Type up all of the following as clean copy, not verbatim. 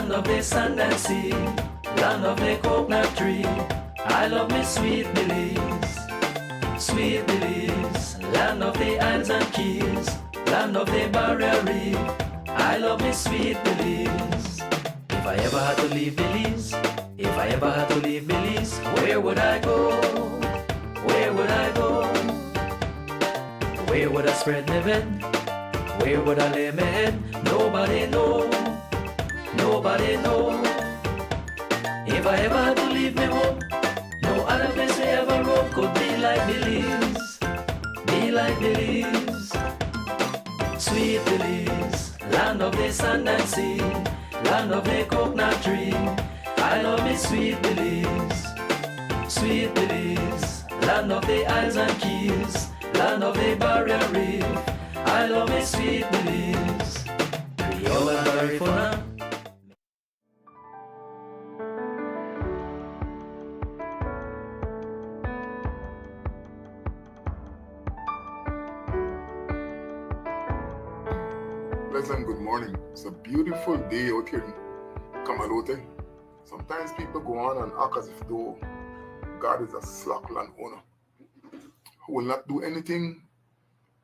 land of the sand and sea, land of the coconut tree. I love me sweet Belize, sweet Belize, land of the islands and keys, land of the barrier reef. I love me sweet Belize. If I ever had to leave Belize, if I ever had to leave Belize, where would I go? Where would I go? Where would I spread my bed? Where would I lay my head? Nobody know, nobody know. If I ever had to leave me home, no other place I ever roam could be like Belize, be like Belize. Sweet Belize, land of the sand and sea, land of the coconut tree. I love me sweet Belize, sweet Belize, land of the islands and keys, land of the barrier reef. I love me sweet Belize. Creole and Garifuna. Pleasant good morning. It's a beautiful day out here in Kamalote. Sometimes people go on and act as if though God is a slack landowner who will not do anything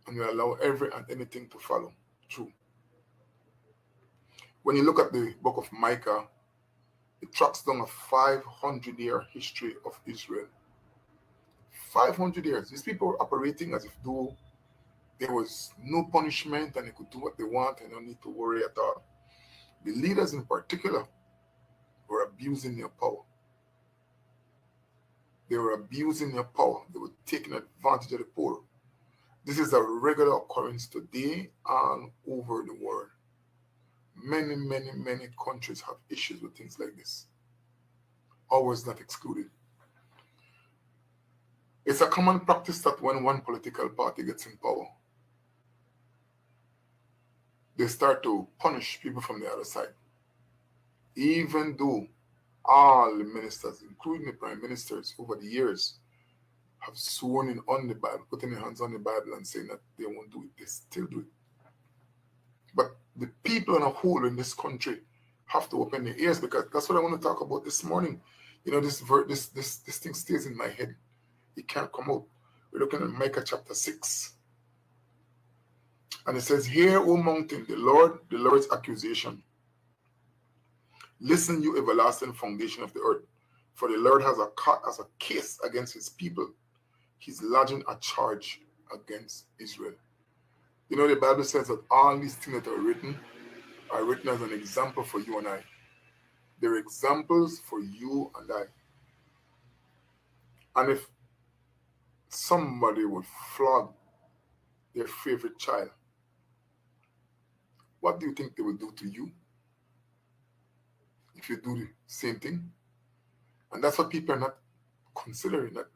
and will allow every and anything to follow. True. When you look at the book of Micah, it tracks down a 500-year history of Israel. 500 years. These people were operating as if though there was no punishment and they could do what they want and don't need to worry at all. The leaders in particular were abusing their power. They were abusing their power. They were taking advantage of the poor. This is a regular occurrence today all over the world. Many, many, many countries have issues with things like this. Ours not excluded. It's a common practice that when one political party gets in power, they start to punish people from the other side. Even though all the ministers, including the prime ministers over the years, have sworn in on the Bible, putting their hands on the Bible and saying that they won't do it, they still do it. But the people on a whole in this country have to open their ears, because that's what I want to talk about this morning. You know, this thing stays in my head. It can't come out. We're looking at Micah chapter 6. And it says, "Hear, O mountain, the Lord's accusation. Listen, you everlasting foundation of the earth. For the Lord has a case against his people. He's lodging a charge against Israel." You know, the Bible says that all these things that are written as an example for you and I. They're examples for you and I. And if somebody would flog their favorite child, what do you think they will do to you if you do the same thing? And that's what people are not considering, that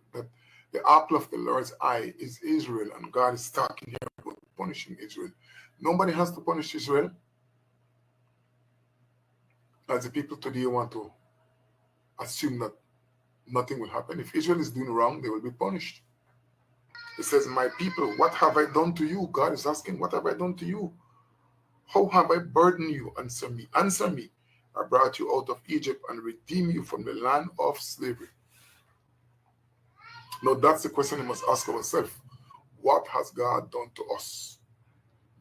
the apple of the Lord's eye is Israel, and God is talking here about punishing Israel. Nobody has to punish Israel. As the people today want to assume that nothing will happen. If Israel is doing wrong, they will be punished. It says, "My people, what have I done to you?" God is asking, what have I done to you? How have I burdened you? Answer me. Answer me. I brought you out of Egypt and redeemed you from the land of slavery. Now that's the question we must ask ourselves. What has God done to us?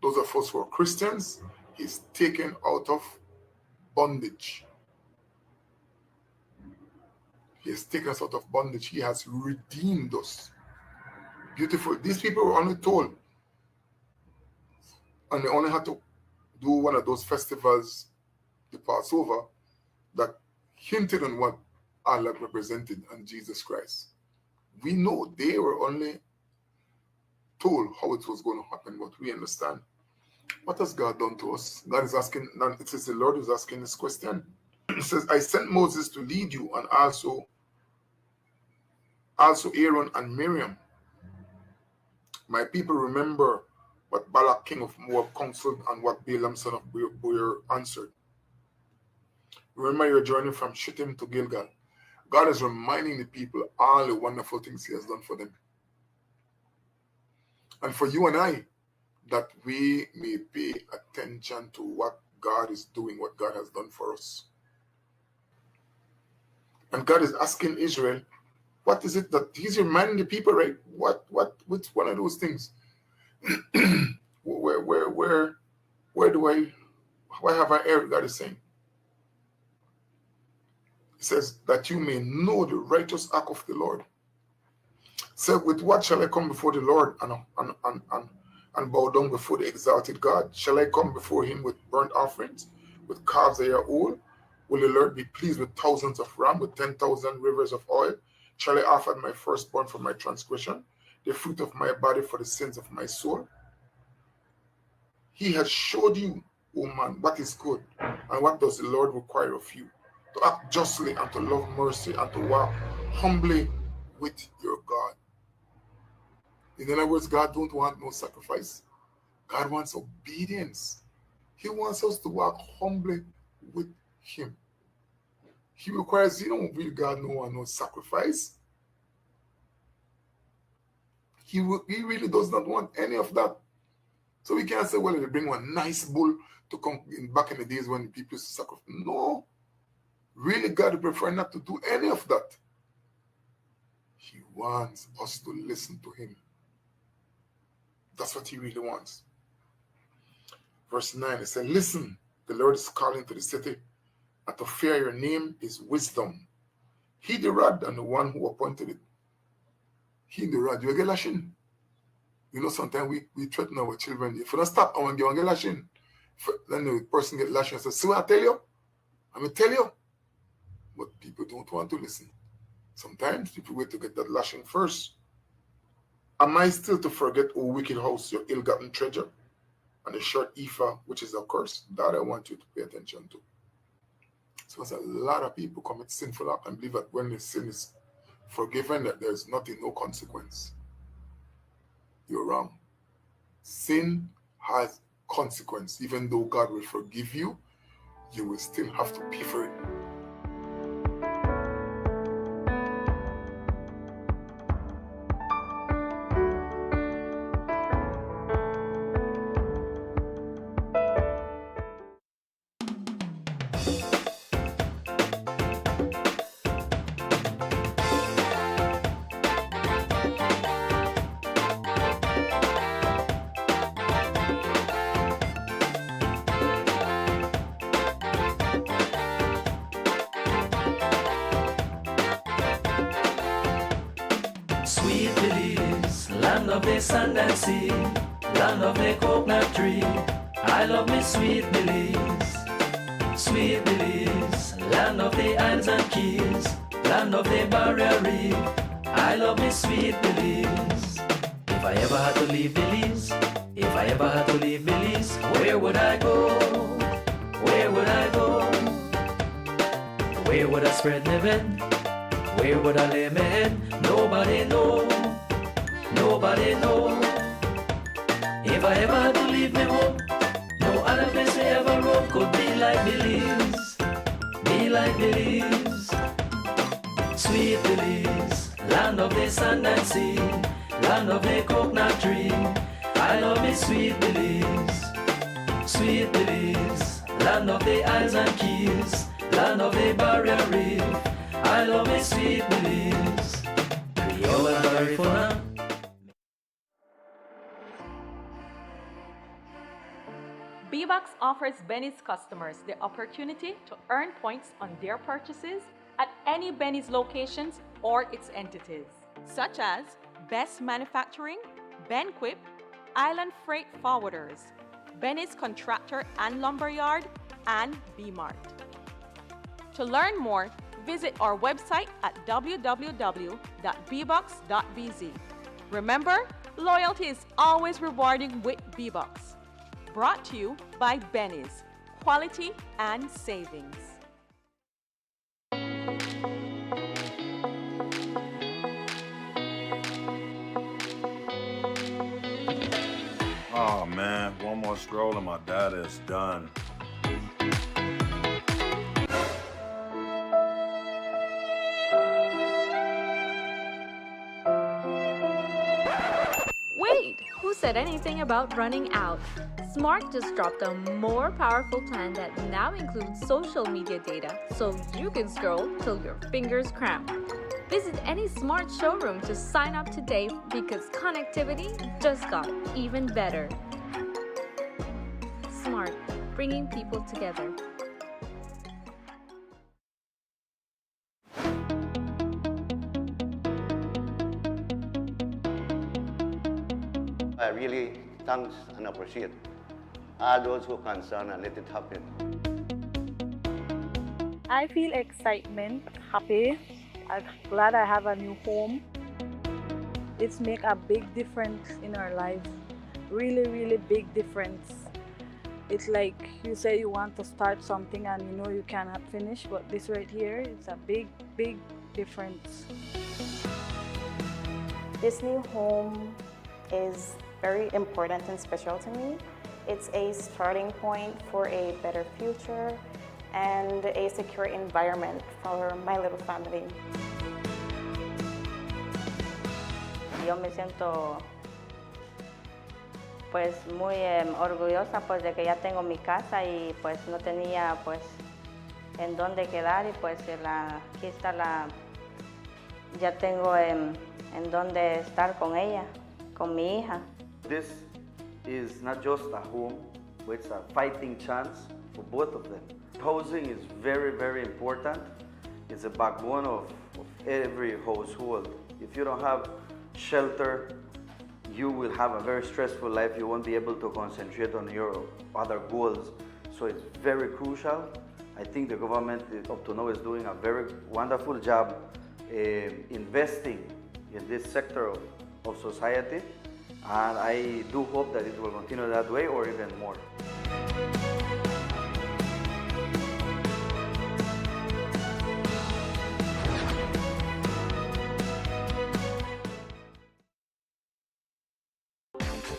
Those of us who are Christians, he's taken out of bondage. He has taken us out of bondage. He has redeemed us. Beautiful. These people were only told, and they only had to do one of those festivals, the Passover, that hinted on what Allah represented and Jesus Christ. We know they were only told how it was going to happen, but we understand. What has God done to us? God is asking, it says the Lord is asking this question. It says, "I sent Moses to lead you, and also Aaron and Miriam. My people remember what Balak king of Moab counseled and what Balaam son of Beor answered. Remember your journey from Shittim to Gilgal." God is reminding the people all the wonderful things he has done for them. And for you and I, that we may pay attention to what God is doing, what God has done for us. And God is asking Israel, what is it that he's reminding the people, right? Which one of those things? where do why have I erred? God is saying. He says that you may know the righteous act of the Lord. So with what shall I come before the Lord and bow down before the exalted God? Shall I come before him with burnt offerings, with calves a year old? Will the Lord be pleased with thousands of rams, with 10,000 rivers of oil? Shall I offer my firstborn for my transgression, the fruit of my body for the sins of my soul? He has showed you, O man, what is good, and what does the Lord require of you, to act justly and to love mercy and to walk humbly with your God. In other words, God don't want no sacrifice. God wants obedience. He wants us to walk humbly with him. He requires, you don't really God no sacrifice. He really does not want any of that. So we can't say, well, they bring one nice bull to come back in the days when people used to sacrifice. No. Really, God prefer not to do any of that. He wants us to listen to him. That's what he really wants. Verse 9, it says, listen, the Lord is calling to the city, and to fear your name is wisdom. He the rod and the one who appointed it. He the rod, you get lashing. You know, sometimes we threaten our children. If you don't stop, I want to get lashing. Then the person get lashing and says, see what I tell you? I'm going to tell you. But people don't want to listen. Sometimes people wait to get that lashing first. Am I still to forget, O wicked house, your ill-gotten treasure, and the short ephah, which is a curse? That I want you to pay attention to. So there's a lot of people commit sinful act and believe that when the sin is forgiven, that there's nothing, no consequence. You're wrong. Sin has consequence. Even though God will forgive you, you will still have to pay for it. Sweet Belize, land of the sand and sea, land of the coconut tree. I love me Sweet Belize. Sweet Belize, land of the islands and keys, land of the barrier reef. I love me Sweet Belize. If I ever had to leave Belize, if I ever had to leave Belize, where would I go? Where would I go? Where would I spread my bed? Where would I lay my head? Nobody know. Nobody know. If I ever had to leave me home, no other place I ever roam could be like Belize. Be like Belize. Sweet Belize, land of the sand and sea, land of the coconut tree. I love me Sweet Belize. Sweet Belize, land of the islands and keys, land of the barrier reef. I love me Sweet Belize. Rio and California. B-Box offers Benny's customers the opportunity to earn points on their purchases at any Benny's locations or its entities, such as Best Manufacturing, Benquip, Island Freight Forwarders, Benny's Contractor and Lumberyard, and B-Mart. To learn more, visit our website at www.bbox.bz. Remember, loyalty is always rewarding with B-Box. Brought to you by Benny's, quality and savings. Oh man, one more scroll and my data is done. Wait, who's said anything about running out. Smart just dropped a more powerful plan that now includes social media data so you can scroll till your fingers cramp. Visit any Smart showroom to sign up today because connectivity just got even better. Smart, bringing people together. I really thanks and appreciate all those who are concerned and let it happen. I feel excitement, happy. I'm glad I have a new home. It's make a big difference in our lives. Really, really big difference. It's like you say you want to start something and you know you cannot finish, but this right here is a big, big difference. This new home is very important and special to me. It's a starting point for a better future and a secure environment for my little family. Yo me siento pues muy orgullosa pues de que ya tengo mi casa y pues no tenía pues en dónde quedar y pues aquí está ya tengo en dónde estar con ella, con mi hija. This is not just a home, but it's a fighting chance for both of them. Housing is very, very important. It's a backbone of every household. If you don't have shelter, you will have a very stressful life. You won't be able to concentrate on your other goals. So it's very crucial. I think the government up to now is doing a very wonderful job investing in this sector of society. And I do hope that it will continue that way or even more.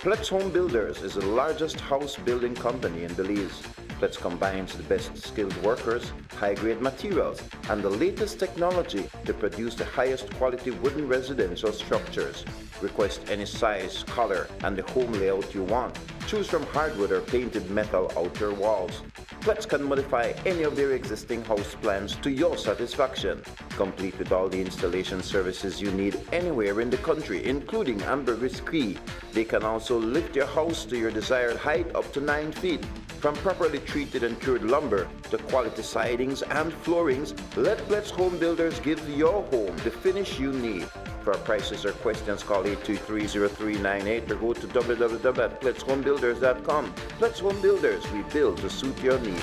Plus Home Builders is the largest house building company in Belize. Plus combines the best skilled workers, high-grade materials, and the latest technology to produce the highest quality wooden residential structures. Request any size, color, and the home layout you want. Choose from hardwood or painted metal outer walls. Plus can modify any of their existing house plans to your satisfaction, complete with all the installation services you need anywhere in the country, including ambergris key. They can also lift your house to your desired height up to 9 feet. From properly treated and cured lumber to quality sidings and floorings, let Plus Home Builders give your home the finish you need. For prices or questions, call 823-0398 or go to www.plutshomebuilders.com. Plus Home Builders, we build to suit your needs.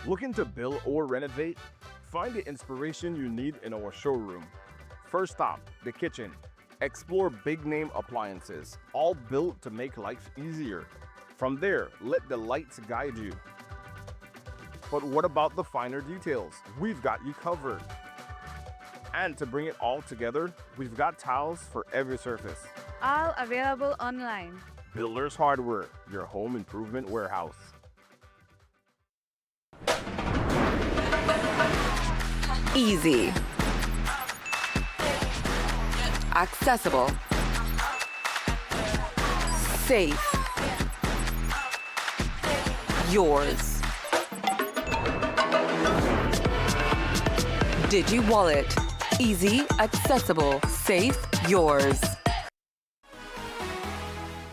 Looking to build or renovate? Find the inspiration you need in our showroom. First stop, the kitchen. Explore big-name appliances, all built to make life easier. From there, let the lights guide you. But what about the finer details? We've got you covered. And to bring it all together, we've got tiles for every surface. All available online. Builders Hardware, your home improvement warehouse. Easy. Accessible. Safe. Yours. Digi Wallet. Easy, accessible, safe, yours.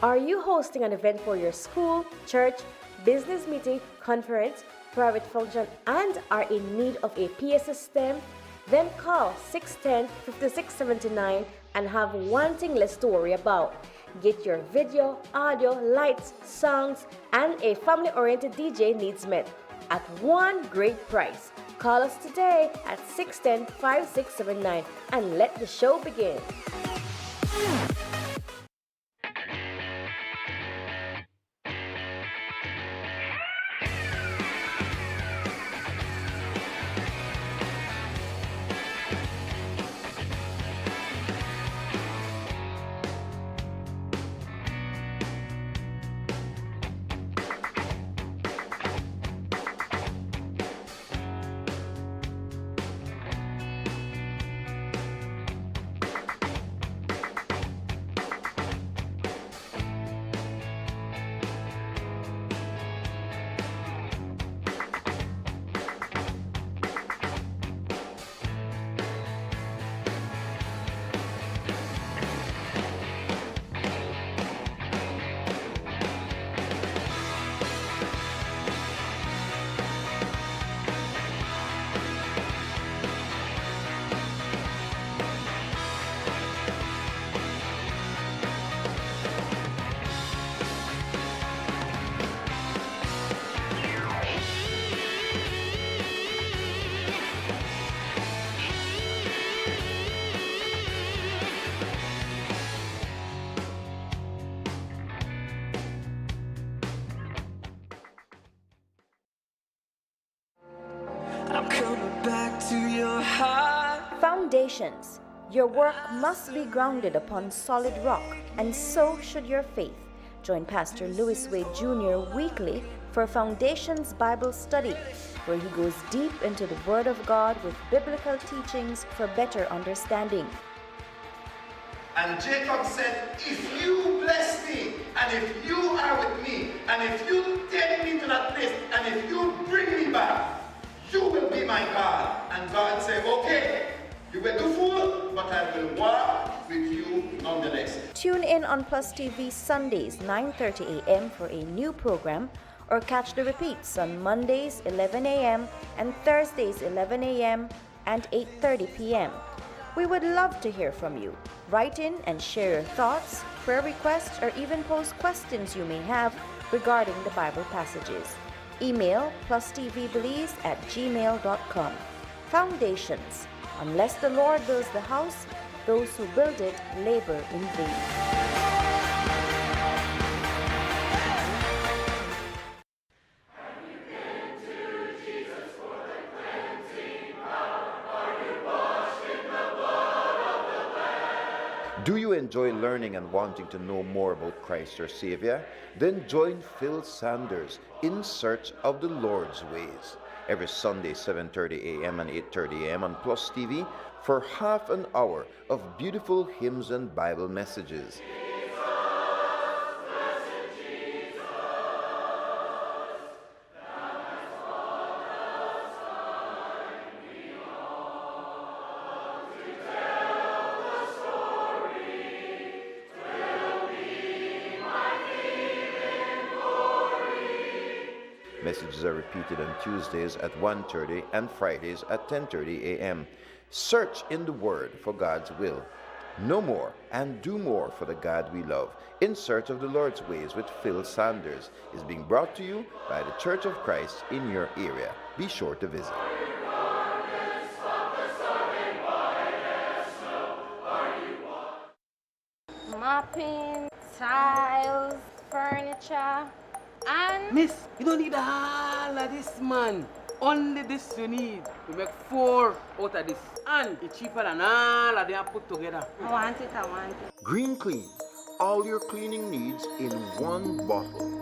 Are you hosting an event for your school, church, business meeting, conference, private function, and are in need of a PA system? Then call 610-5679 and have one thing less to worry about. Get your video, audio, lights, songs, and a family-oriented DJ needs met at one great price. Call us today at 610-5679 and let the show begin. Foundations. Your work must be grounded upon solid rock, and so should your faith. Join Pastor Louis Wade Jr. weekly for Foundations Bible Study, where he goes deep into the Word of God with biblical teachings for better understanding. And Jacob said, if you bless me, and if you are with me, and if you take me to that place, and if you bring me back, you will be my God. And God said, okay, you will do fool, but I will walk with you nonetheless. Tune in on PlusTV Sundays 9:30 a.m. for a new program, or catch the repeats on Mondays 11 a.m. and Thursdays 11 a.m. and 8:30 p.m. We would love to hear from you. Write in and share your thoughts, prayer requests, or even pose questions you may have regarding the Bible passages. Email plustvbelize@gmail.com. Foundations. Unless the Lord builds the house, those who build it labor in vain. Do you enjoy learning and wanting to know more about Christ your Savior? Then join Phil Sanders in Search of the Lord's Ways every Sunday 7:30 a.m. and 8:30 a.m. on Plus TV for half an hour of beautiful hymns and Bible messages. Messages are repeated on Tuesdays at 1:30 and Fridays at 10:30 a.m. Search in the Word for God's will. Know more and do more for the God we love. In Search of the Lord's Ways with Phil Sanders is being brought to you by the Church of Christ in your area. Be sure to visit. Mopping, tiles, furniture, and... Miss, you don't need all of this, man. Only this you need to make 4 out of this. And it's cheaper than all of them put together. I want it. Green Clean. All your cleaning needs in one bottle.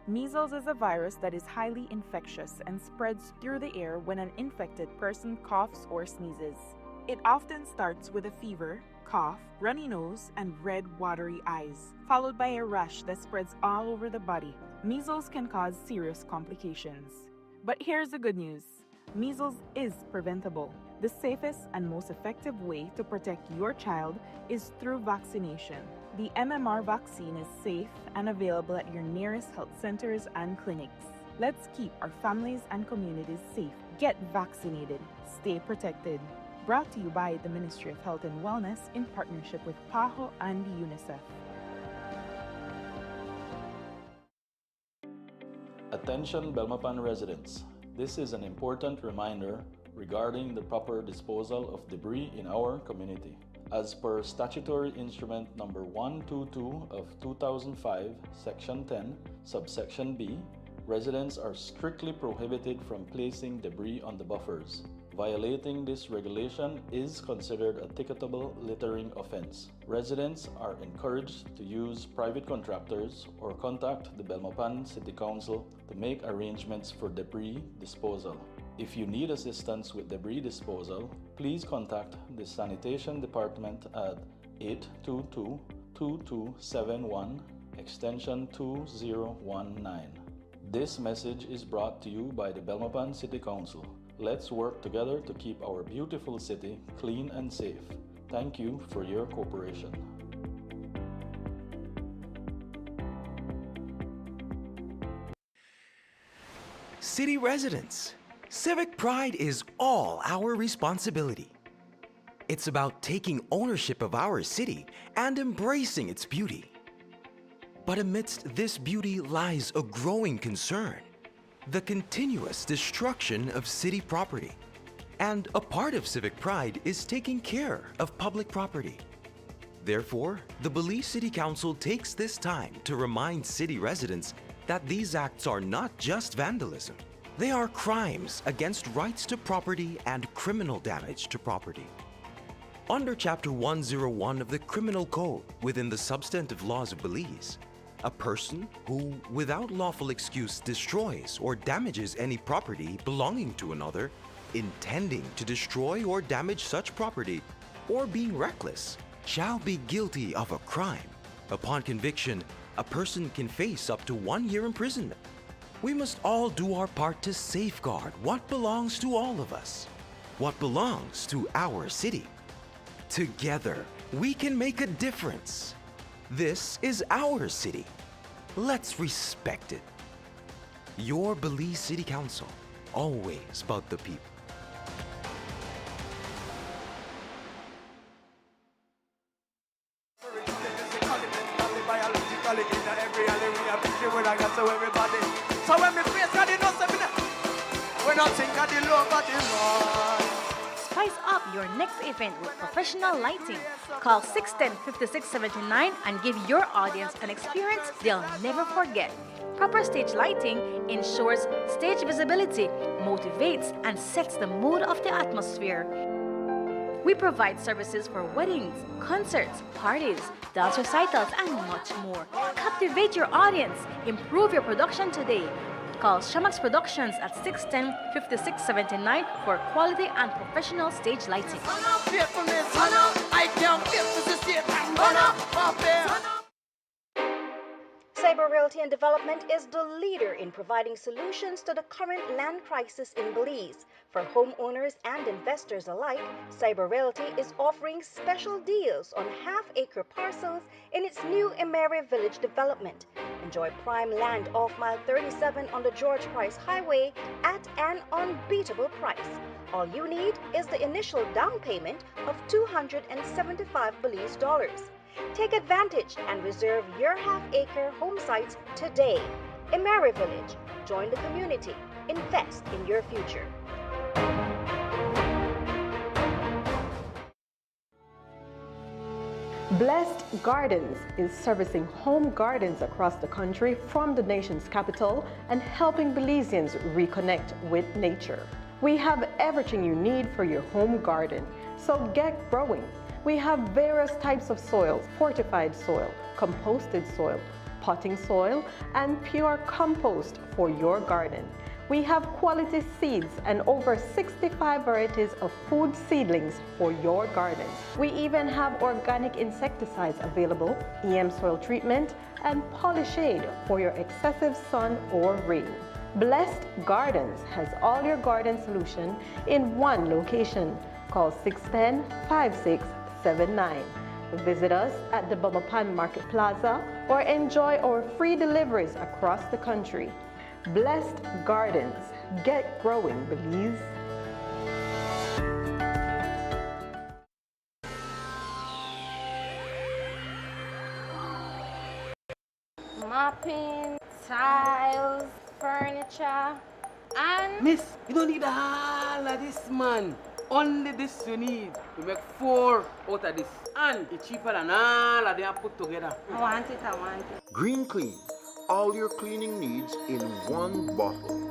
Measles is a virus that is highly infectious and spreads through the air when an infected person coughs or sneezes. It often starts with a fever, cough, runny nose, and red, watery eyes, followed by a rash that spreads all over the body. Measles can cause serious complications. But here's the good news. Measles is preventable. The safest and most effective way to protect your child is through vaccination. The MMR vaccine is safe and available at your nearest health centers and clinics. Let's keep our families and communities safe. Get vaccinated. Stay protected. Brought to you by the Ministry of Health and Wellness in partnership with PAHO and UNICEF. Attention Belmopan residents. This is an important reminder regarding the proper disposal of debris in our community. As per Statutory Instrument Number 122 of 2005, Section 10, Subsection B, residents are strictly prohibited from placing debris on the buffers. Violating this regulation is considered a ticketable littering offense. Residents are encouraged to use private contractors or contact the Belmopan City Council to make arrangements for debris disposal. If you need assistance with debris disposal, please contact the Sanitation Department at 822-2271, extension 2019. This message is brought to you by the Belmopan City Council. Let's work together to keep our beautiful city clean and safe. Thank you for your cooperation. City residents, civic pride is all our responsibility. It's about taking ownership of our city and embracing its beauty. But amidst this beauty lies a growing concern: the continuous destruction of city property. And a part of civic pride is taking care of public property. Therefore, the Belize City Council takes this time to remind city residents that these acts are not just vandalism. They are crimes against rights to property and criminal damage to property. Under Chapter 101 of the Criminal Code within the substantive laws of Belize, a person who, without lawful excuse, destroys or damages any property belonging to another, intending to destroy or damage such property, or being reckless, shall be guilty of a crime. Upon conviction, a person can face up to 1 year imprisonment. We must all do our part to safeguard what belongs to all of us, what belongs to our city. Together, we can make a difference. This is our city. Let's respect it. Your Belize City Council, always about the people. So when me face God, you know something. When I think of the love of the Lord. Spice up your next event with professional lighting. Call 610-5679 and give your audience an experience they'll never forget. Proper stage lighting ensures stage visibility, motivates, and sets the mood of the atmosphere. We provide services for weddings, concerts, parties, dance recitals, and much more. Captivate your audience. Improve your production today. Call Shamax Productions at 610-5679 for quality and professional stage lighting. Cyber Realty and Development is the leader in providing solutions to the current land crisis in Belize. For homeowners and investors alike, Cyber Realty is offering special deals on half-acre parcels in its new Emery Village development. Enjoy prime land off Mile 37 on the George Price Highway at an unbeatable price. All you need is the initial down payment of $275 Belize dollars. Take advantage and reserve your half-acre home sites today. Emery Village. Join the community. Invest in your future. Blessed Gardens is servicing home gardens across the country from the nation's capital and helping Belizeans reconnect with nature. We have everything you need for your home garden, so get growing. We have various types of soils: fortified soil, composted soil, potting soil, and pure compost for your garden. We have quality seeds and over 65 varieties of food seedlings for your garden. We even have organic insecticides available, EM soil treatment, and Polyshade for your excessive sun or rain. Blessed Gardens has all your garden solution in one location. Call 610-5679. Visit us at the Belmopan Market Plaza or enjoy our free deliveries across the country. Blessed Gardens. Get growing, Belize. mopping, tiles, furniture, and... Miss, you don't need all of this, man. Only this you need. We make 4 out of this. And it's cheaper than all of them put together. I want it. Green Clean. All your cleaning needs in one bottle.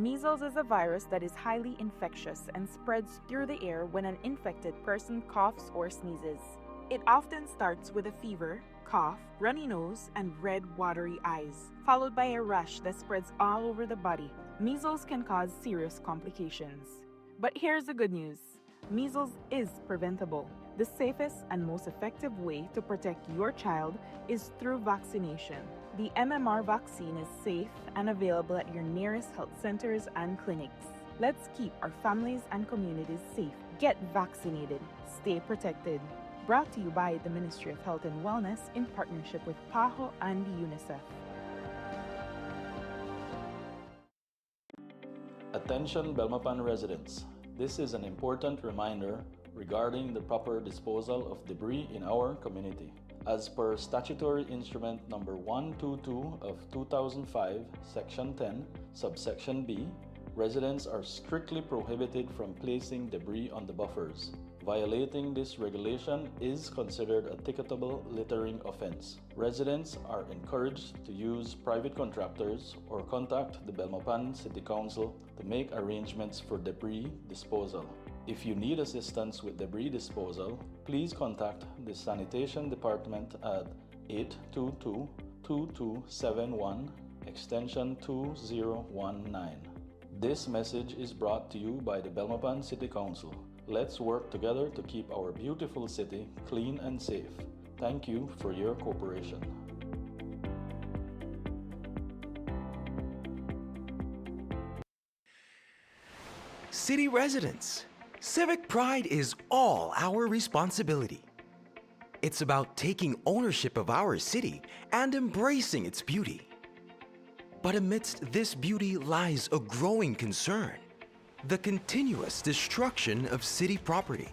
Measles is a virus that is highly infectious and spreads through the air when an infected person coughs or sneezes. It often starts with a fever, cough, runny nose, and red, watery eyes, followed by a rash that spreads all over the body. Measles can cause serious complications. But here's the good news. Measles is preventable. The safest and most effective way to protect your child is through vaccination. The MMR vaccine is safe and available at your nearest health centers and clinics. Let's keep our families and communities safe. Get vaccinated. Stay protected. Brought to you by the Ministry of Health and Wellness in partnership with PAHO and UNICEF. Attention Belmopan residents. This is an important reminder regarding the proper disposal of debris in our community. As per Statutory Instrument Number 122 of 2005, Section 10, Subsection B, residents are strictly prohibited from placing debris on the buffers. Violating this regulation is considered a ticketable littering offense. Residents are encouraged to use private contractors or contact the Belmopan City Council to make arrangements for debris disposal. If you need assistance with debris disposal, please contact the Sanitation Department at 822-2271, extension 2019. This message is brought to you by the Belmopan City Council. Let's work together to keep our beautiful city clean and safe. Thank you for your cooperation. City residents, civic pride is all our responsibility. It's about taking ownership of our city and embracing its beauty. But amidst this beauty lies a growing concern: the continuous destruction of city property.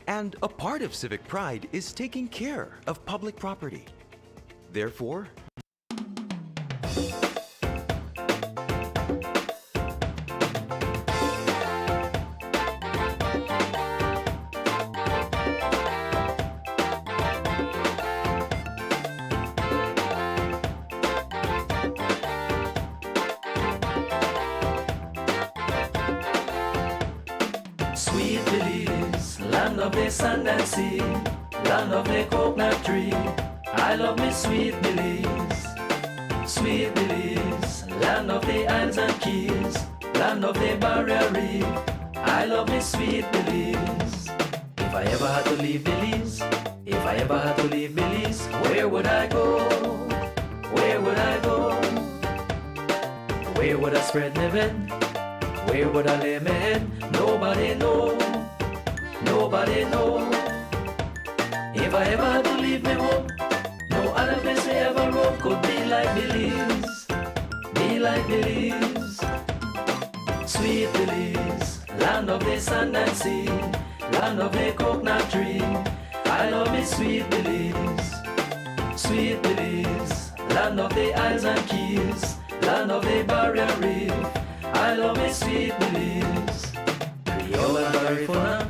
And a part of civic pride is taking care of public property. Therefore, Sweet Belize, land of the sand and sea, land of the coconut tree. I love me sweet Belize. Sweet Belize, land of the islands and keys, land of the barrier reef. I love me sweet Belize. If I ever had to leave Belize, if I ever had to leave Belize, where would I go? Where would I go? Where would I spread my bed? Where would I lay my head? Nobody know, nobody know. If I ever had to leave me home, no other place I ever roam could be like Belize, be like Belize. Sweet Belize, land of the sand and sea, land of the coconut tree. I love me sweet Belize, sweet Belize, land of the isles and keys, land of the barrier reef. I love me sweet Belize, Creole and Garifuna.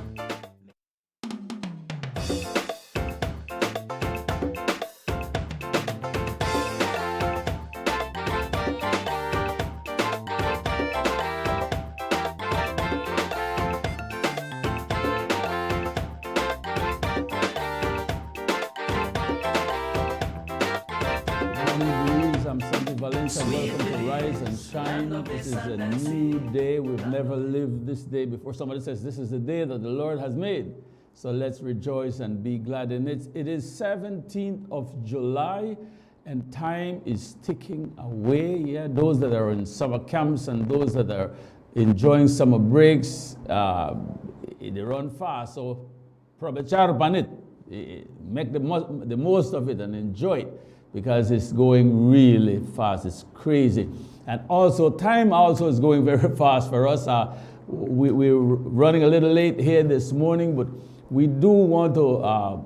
Welcome to Rise and Shine. This is a new day. We've never lived this day before. Somebody says, this is the day that the Lord has made. So let's rejoice and be glad in it. It is 17th of July and time is ticking away. Yeah, those that are in summer camps and those that are enjoying summer breaks, they run fast. So probably charp on it. Make the most of it and enjoy it, because it's going really fast. It's crazy. And also, time also is going very fast for us. We're running a little late here this morning, but we do want to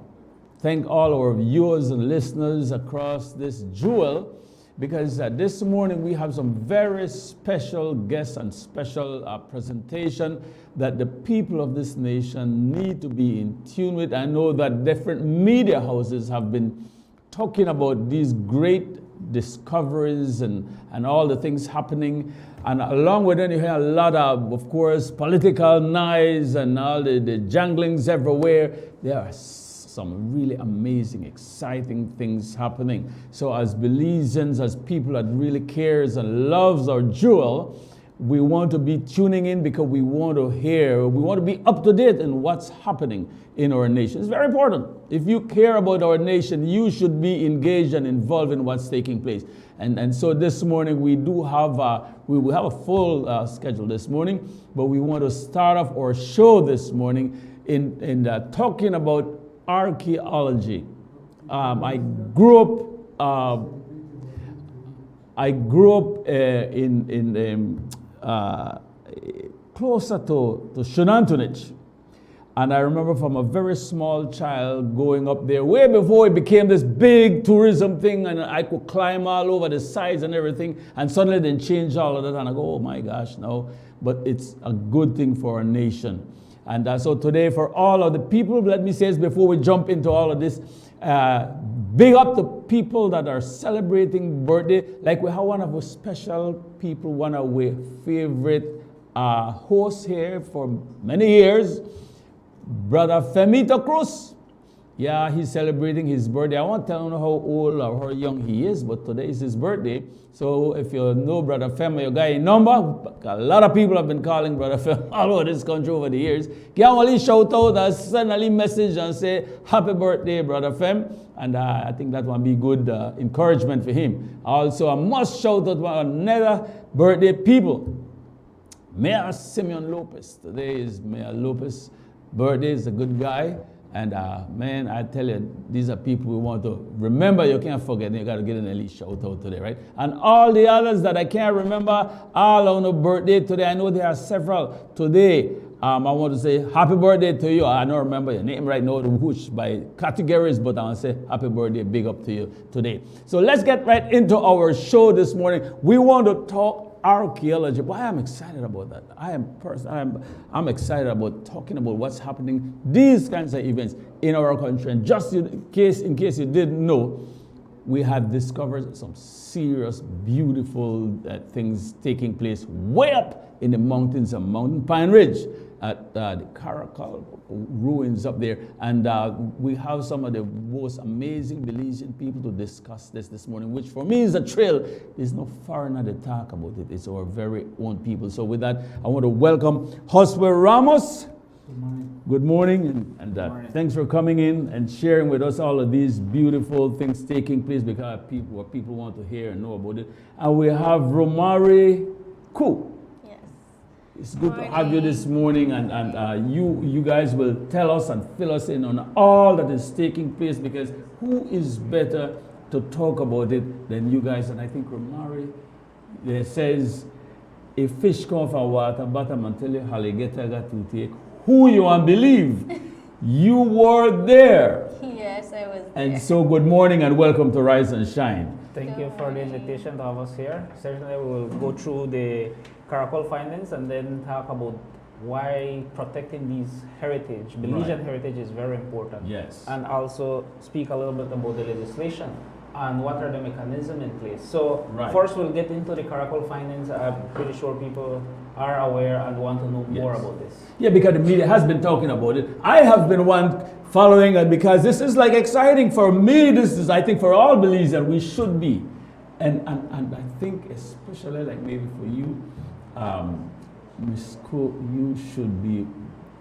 thank all our viewers and listeners across this jewel, because this morning we have some very special guests and special presentation that the people of this nation need to be in tune with. I know that different media houses have been talking about these great discoveries and all the things happening. And along with it, you hear a lot of course, political noise and all the janglings everywhere. There are some really amazing, exciting things happening. So as Belizeans, as people that really cares and loves our jewel, we want to be tuning in because we want to hear, we want to be up to date in what's happening in our nation. It's very important. If you care about our nation, you should be engaged and involved in what's taking place. And so this morning we do have, we will have a full schedule this morning, but we want to start off our show this morning in talking about archaeology. I grew up in closer to Shenantonich. And I remember from a very small child going up there, way before it became this big tourism thing, and I could climb all over the sides and everything, and suddenly they changed all of that, and I go, oh my gosh, no. But it's a good thing for our nation. And so today, for all of the people, let me say this before we jump into all of this, big up the people that are celebrating birthday. Like we have one of our special people, one of our favorite hosts here for many years, Brother Femito Cruz. Yeah, he's celebrating his birthday. I won't tell you how old or how young he is, but today is his birthday. So if you know Brother Fem, you got a number. A lot of people have been calling Brother Fem all over this country over the years. Can only shout out and send a little message and say, happy birthday, Brother Fem. And I think that will be good encouragement for him. Also, I must shout out another birthday people. Mayor Simeon Lopez. Today is Mayor Lopez' birthday. Is a good guy. And man, I tell you, these are people we want to remember. You can't forget. You got to get an elite shout out today, right? And all the others that I can't remember, all on a birthday today. I know there are several today. I want to say happy birthday to you. I don't remember your name right now, whoosh by categories, but I want to say happy birthday, big up to you today. So let's get right into our show this morning. We want to talk archaeology. Boy, I'm excited about that. I'm excited about talking about what's happening, these kinds of events in our country. And just in case you didn't know, we have discovered some serious, beautiful things taking place way up in the mountains of Mountain Pine Ridge at the Caracal ruins up there. And we have some of the most amazing Belizean people to discuss this morning, which for me is a thrill. There's no foreigner to talk about it. It's our very own people. So with that, I want to welcome Josue Ramos. Good morning. And And thanks for coming in and sharing with us all of these beautiful things taking place because what people want to hear and know about it. And we have Romari Ku. Yes. It's good to have you this morning, and you guys will tell us and fill us in on all that is taking place, because who is better to talk about it than you guys? And I think Romari says, a fish come from water bottom and tell you alligator got to take. Who you want believe? You were there. Yes, I was there. And so good morning and welcome to Rise and Shine. Thank you for the invitation to have us here. Certainly we will go through the Caracol findings and then talk about why protecting these heritage, Belizean heritage, is very important. Yes. And also speak a little bit about the legislation and what are the mechanisms in place. So first we'll get into the Caracol findings. I'm pretty sure people are aware and want to know more about this. Yeah, because the media has been talking about it. I have been one following it because this is like exciting for me. This is, I think, for all Belizeans, we should be. And I think especially like maybe for you, Ms. Ko, you should be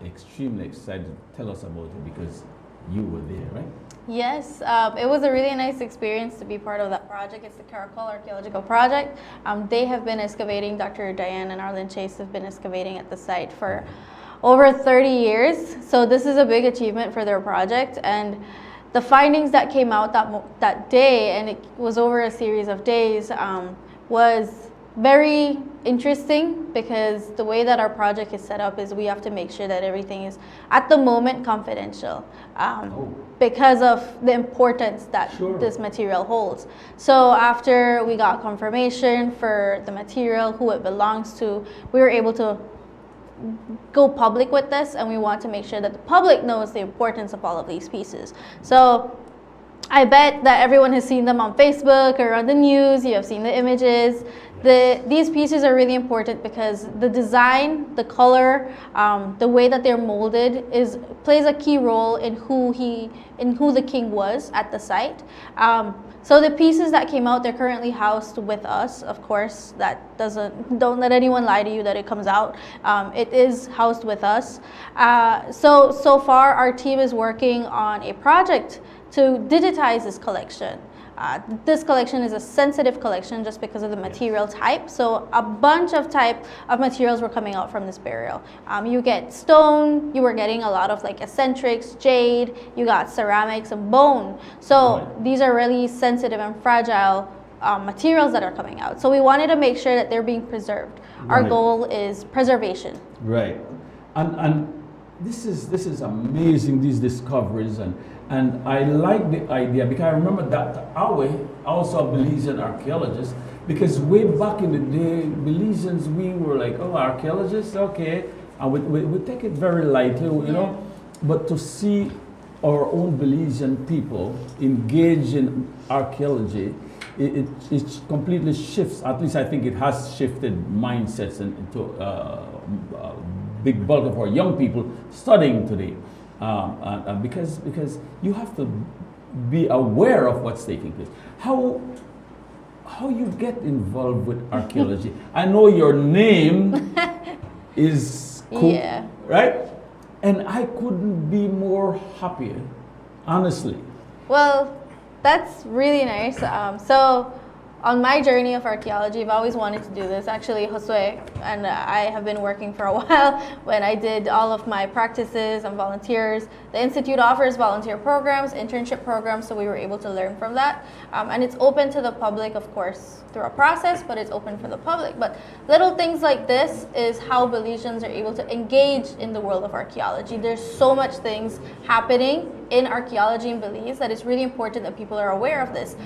extremely excited to tell us about it because you were there, right? Yes, it was a really nice experience to be part of that project. It's the Caracol Archaeological Project. They have been excavating, Dr. Diane and Arlen Chase have been excavating at the site for over 30 years. So this is a big achievement for their project. And the findings that came out that day, and it was over a series of days, was very interesting because the way that our project is set up is we have to make sure that everything is at the moment confidential because of the importance that this material holds. So after we got confirmation for the material, who it belongs to, we were able to go public with this, and we want to make sure that the public knows the importance of all of these pieces. So I bet that everyone has seen them on Facebook or on the news. You have seen the images. These pieces are really important because the design, the color, the way that they're molded plays a key role in who the king was at the site. So the pieces that came out, they're currently housed with us. Of course, don't let anyone lie to you that it comes out. It is housed with us. So far, our team is working on a project to digitize this collection. This collection is a sensitive collection just because of the material type. So a bunch of type of materials were coming out from this burial. You get stone, you were getting a lot of like eccentrics, jade, you got ceramics and bone. So these are really sensitive and fragile materials that are coming out. So we wanted to make sure that they're being preserved. Our goal is preservation. Right. And this is amazing, these discoveries, and I like the idea because I remember Dr. Awe, also a Belizean archaeologist, because way back in the day, Belizeans, we were like, oh, archaeologists, okay, and we take it very lightly, you know, but to see our own Belizean people engage in archaeology, it completely shifts, at least I think it has shifted mindsets into big bulk of our young people studying today. Because you have to be aware of what's taking place. How you get involved with archaeology? I know your name is cool, right? And I couldn't be more happier, honestly. Well, that's really nice. So on my journey of archaeology, I've always wanted to do this. Actually, Josue and I have been working for a while when I did all of my practices and volunteers. The Institute offers volunteer programs, internship programs, so we were able to learn from that. And it's open to the public, of course, through a process, but it's open for the public. But little things like this is how Belizeans are able to engage in the world of archaeology. There's so much things happening in archaeology in Belize that it's really important that people are aware of this.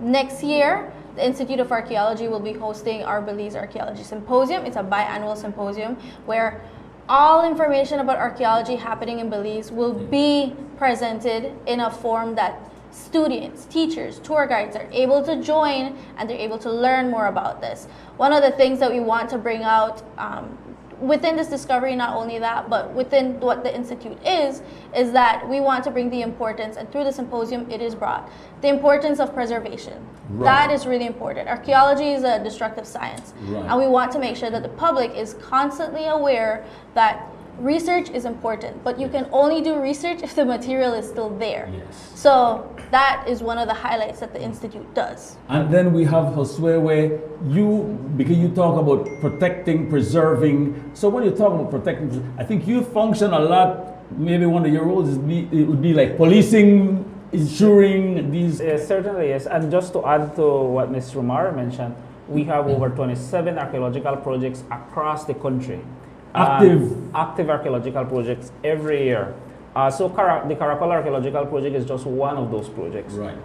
Next year, the Institute of Archaeology will be hosting our Belize Archaeology Symposium. It's a biannual symposium where all information about archaeology happening in Belize will be presented in a form that students, teachers, tour guides are able to join and they're able to learn more about this. One of the things that we want to bring out within this discovery, not only that, but within what the Institute is that we want to bring the importance, and through the symposium it is brought, the importance of preservation. That is really important. Archaeology is a destructive science, and we want to make sure that the public is constantly aware that research is important, but you can only do research if the material is still there. Yes. So that is one of the highlights that the Institute does. And then we have Josue, where because you talk about protecting, preserving. So when you talk about protecting, I think you function a lot. Maybe one of your roles it would be like policing, ensuring these. Yes, certainly, yes. And just to add to what Ms. Rumar mentioned, we have over 27 archaeological projects across the country. Active archaeological projects every year. So the Caracol Archaeological Project is just one of those projects. Right.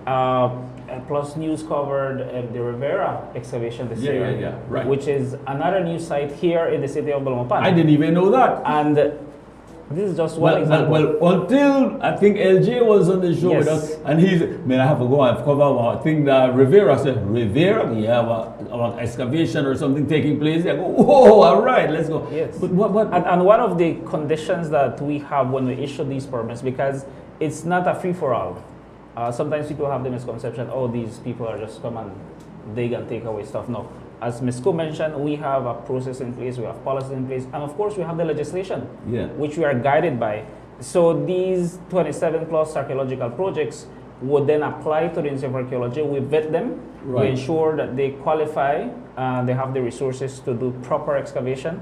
Plus news covered the Rivera excavation this year, right. which is another new site here in the city of Belmopan. I didn't even know that. And this is just one example. Well, until I think LJ was on the show Yes. with us, and I have to go and cover I think that Rivera said, Rivera, you have an excavation or something taking place. I go, whoa, all right, let's go. Yes. But what? And one of the conditions that we have when we issue these permits, because it's not a free-for-all. Sometimes people have the misconception, oh, these people are just come and dig and take away stuff. No. As Ms. Ko mentioned, we have a process in place, we have policies in place, and of course we have the legislation, which we are guided by. So these 27 plus archaeological projects would then apply to the Institute of Archaeology. We vet them, we ensure that they qualify, they have the resources to do proper excavation,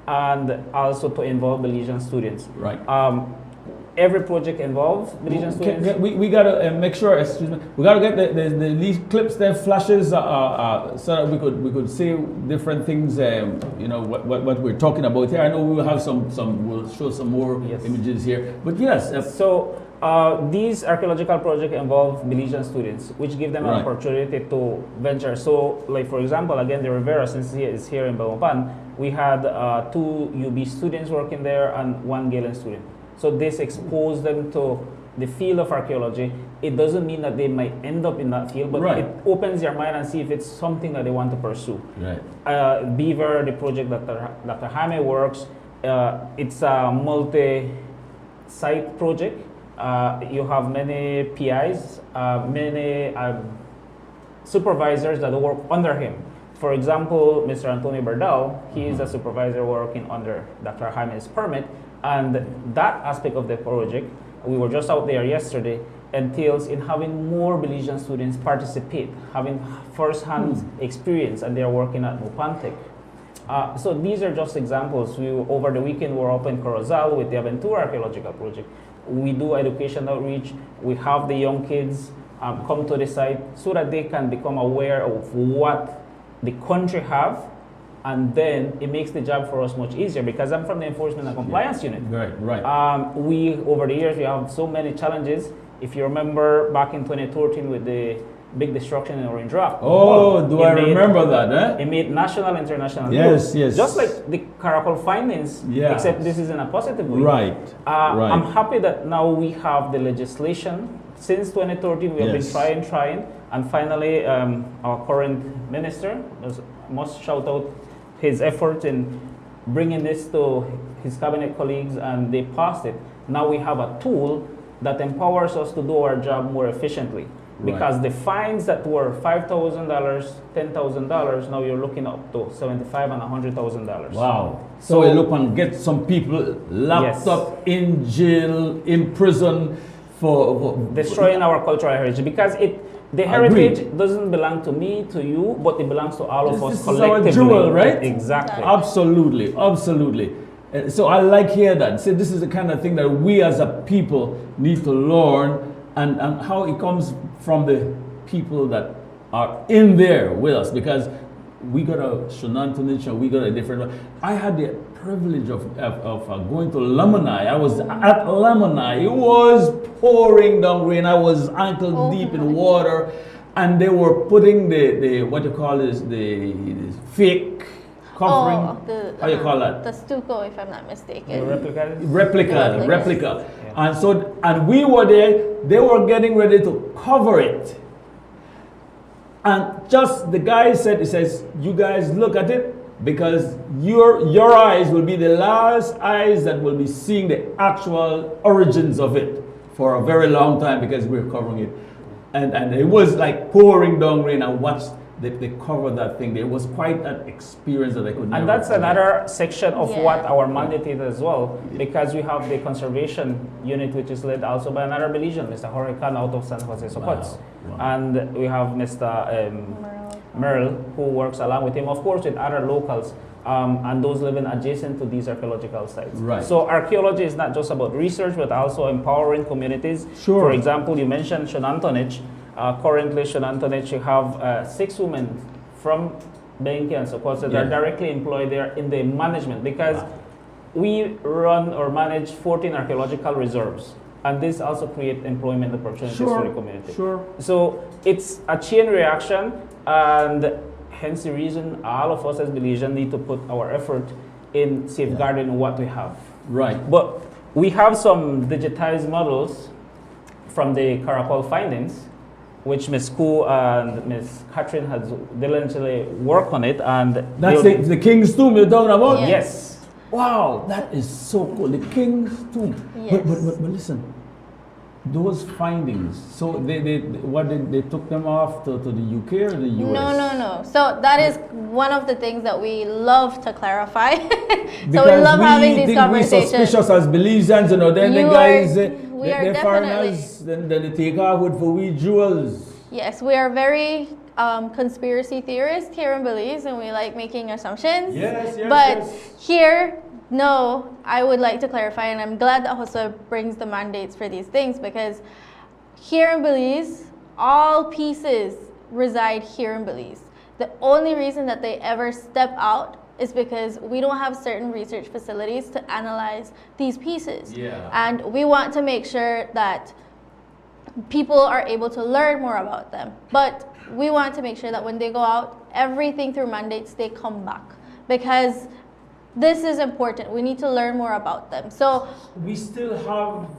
and also to involve Belizean students. Right. Every project involves Belizean students. We gotta make sure. Excuse me. We gotta get these clips, there flashes, so that we could see different things. What we're talking about here. I know we'll have we'll show some more images here. But yes. So these archaeological projects involve Belizean students, which give them an opportunity to venture. So, like for example, again, the Rivera, since he is here in Belmopan, we had 2 UB students working there and 1 Galen student. So this exposed them to the field of archaeology. It doesn't mean that they might end up in that field, but it opens their mind and see if it's something that they want to pursue. Right. Beaver, the project that Dr. Jaime works, it's a multi-site project. You have many PIs, many supervisors that work under him. For example, Mr. Antonio Berdal, he is a supervisor working under Dr. Jaime's permit. And that aspect of the project, we were just out there yesterday, entails in having more Belizean students participate, having first-hand experience, and they're working at Mupantec. So these are just examples. Over the weekend, we're up in Corozal with the Aventura Archaeological Project. We do education outreach. We have the young kids come to the site so that they can become aware of what the country have, and then it makes the job for us much easier because I'm from the Enforcement and Compliance Unit. Right. Over the years, we have so many challenges. If you remember back in 2013 with the big destruction in Orange Rock. Oh, do I remember that? It made national, international news. Yes. Just like the Caracol findings, except this is in a positive way. Right. I'm happy that now we have the legislation. Since 2013, we have been trying, and finally, our current minister must shout out his effort in bringing this to his cabinet colleagues, and they passed it. Now we have a tool that empowers us to do our job more efficiently. Because the fines that were $5,000, $10,000, now you're looking up to $75,000 and $100,000. Wow. So we look and get some people locked up in jail, in prison for destroying our cultural heritage, because the heritage doesn't belong to me, to you, but it belongs to all of us collectively. This is our jewel, right? Exactly. Absolutely. So I like hear that. See, this is the kind of thing that we as a people need to learn, and how it comes from the people that are in there with us, because we got a Shanantonich and we got a different. I had the privilege of going to Lamani. I was at Lamani. It was pouring down rain. I was ankle deep in water, and they were putting the what you call this, the fake covering. How you call that? The stucco, if I'm not mistaken. Replica. And we were there. They were getting ready to cover it. And just the guy said, he says, you guys look at it, because your eyes will be the last eyes that will be seeing the actual origins of it for a very long time, because we're covering it. And it was like pouring down rain. I watched they covered that thing. There was quite an experience that I could never And that's forget. another section of Yeah. what our mandate is as well, because we have the conservation unit, which is led also by another Belizean, Mr. Huracan out of San Jose Socots. And we have Mr. Merle, who works along with him, of course, with other locals, and those living adjacent to these archaeological sites. Right. So archaeology is not just about research, but also empowering communities. Sure. For example, you mentioned Shonantonich. Currently, Shonantonich, you have 6 women from Benki and Sokoto that are directly employed there in the management, because we run or manage 14 archaeological reserves. And this also creates employment opportunities for the community. Sure. So it's a chain reaction, and hence the reason all of us as Belizeans need to put our effort in safeguarding what we have. Right. But we have some digitized models from the Caracol findings, which Ms. Koo and Ms. Catherine has diligently worked on it. And That's the King's Tomb you're talking about? Yes. Wow, that is so cool. The King's Tomb. Yes. But listen, those findings, so they took them off to the UK or the US? No. So that is one of the things that we love to clarify. So Because we love having these conversations. We're suspicious as Belizeans, then the guys, we are they're definitely, foreigners, then they take our wood for we jewels. yes, we are very conspiracy theorists here in Belize, and we like making assumptions. Yes, But yes. here, no, I would like to clarify, and I'm glad that HOSA brings the mandates for these things, because here in Belize, all pieces reside here in Belize. The only reason that they ever step out is because we don't have certain research facilities to analyze these pieces. Yeah. And we want to make sure that people are able to learn more about them. But we want to make sure that when they go out, everything through mandates, they come back. Because this is important. We need to learn more about them. So we still have,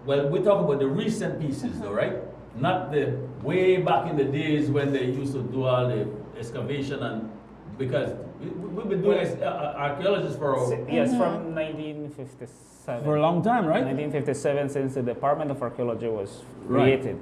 well, we talk about the recent pieces though, right? Not the way back in the days when they used to do all the excavation, and because we've been doing archaeologists for from 1957. For a long time, right? 1957, since the Department of Archaeology was created.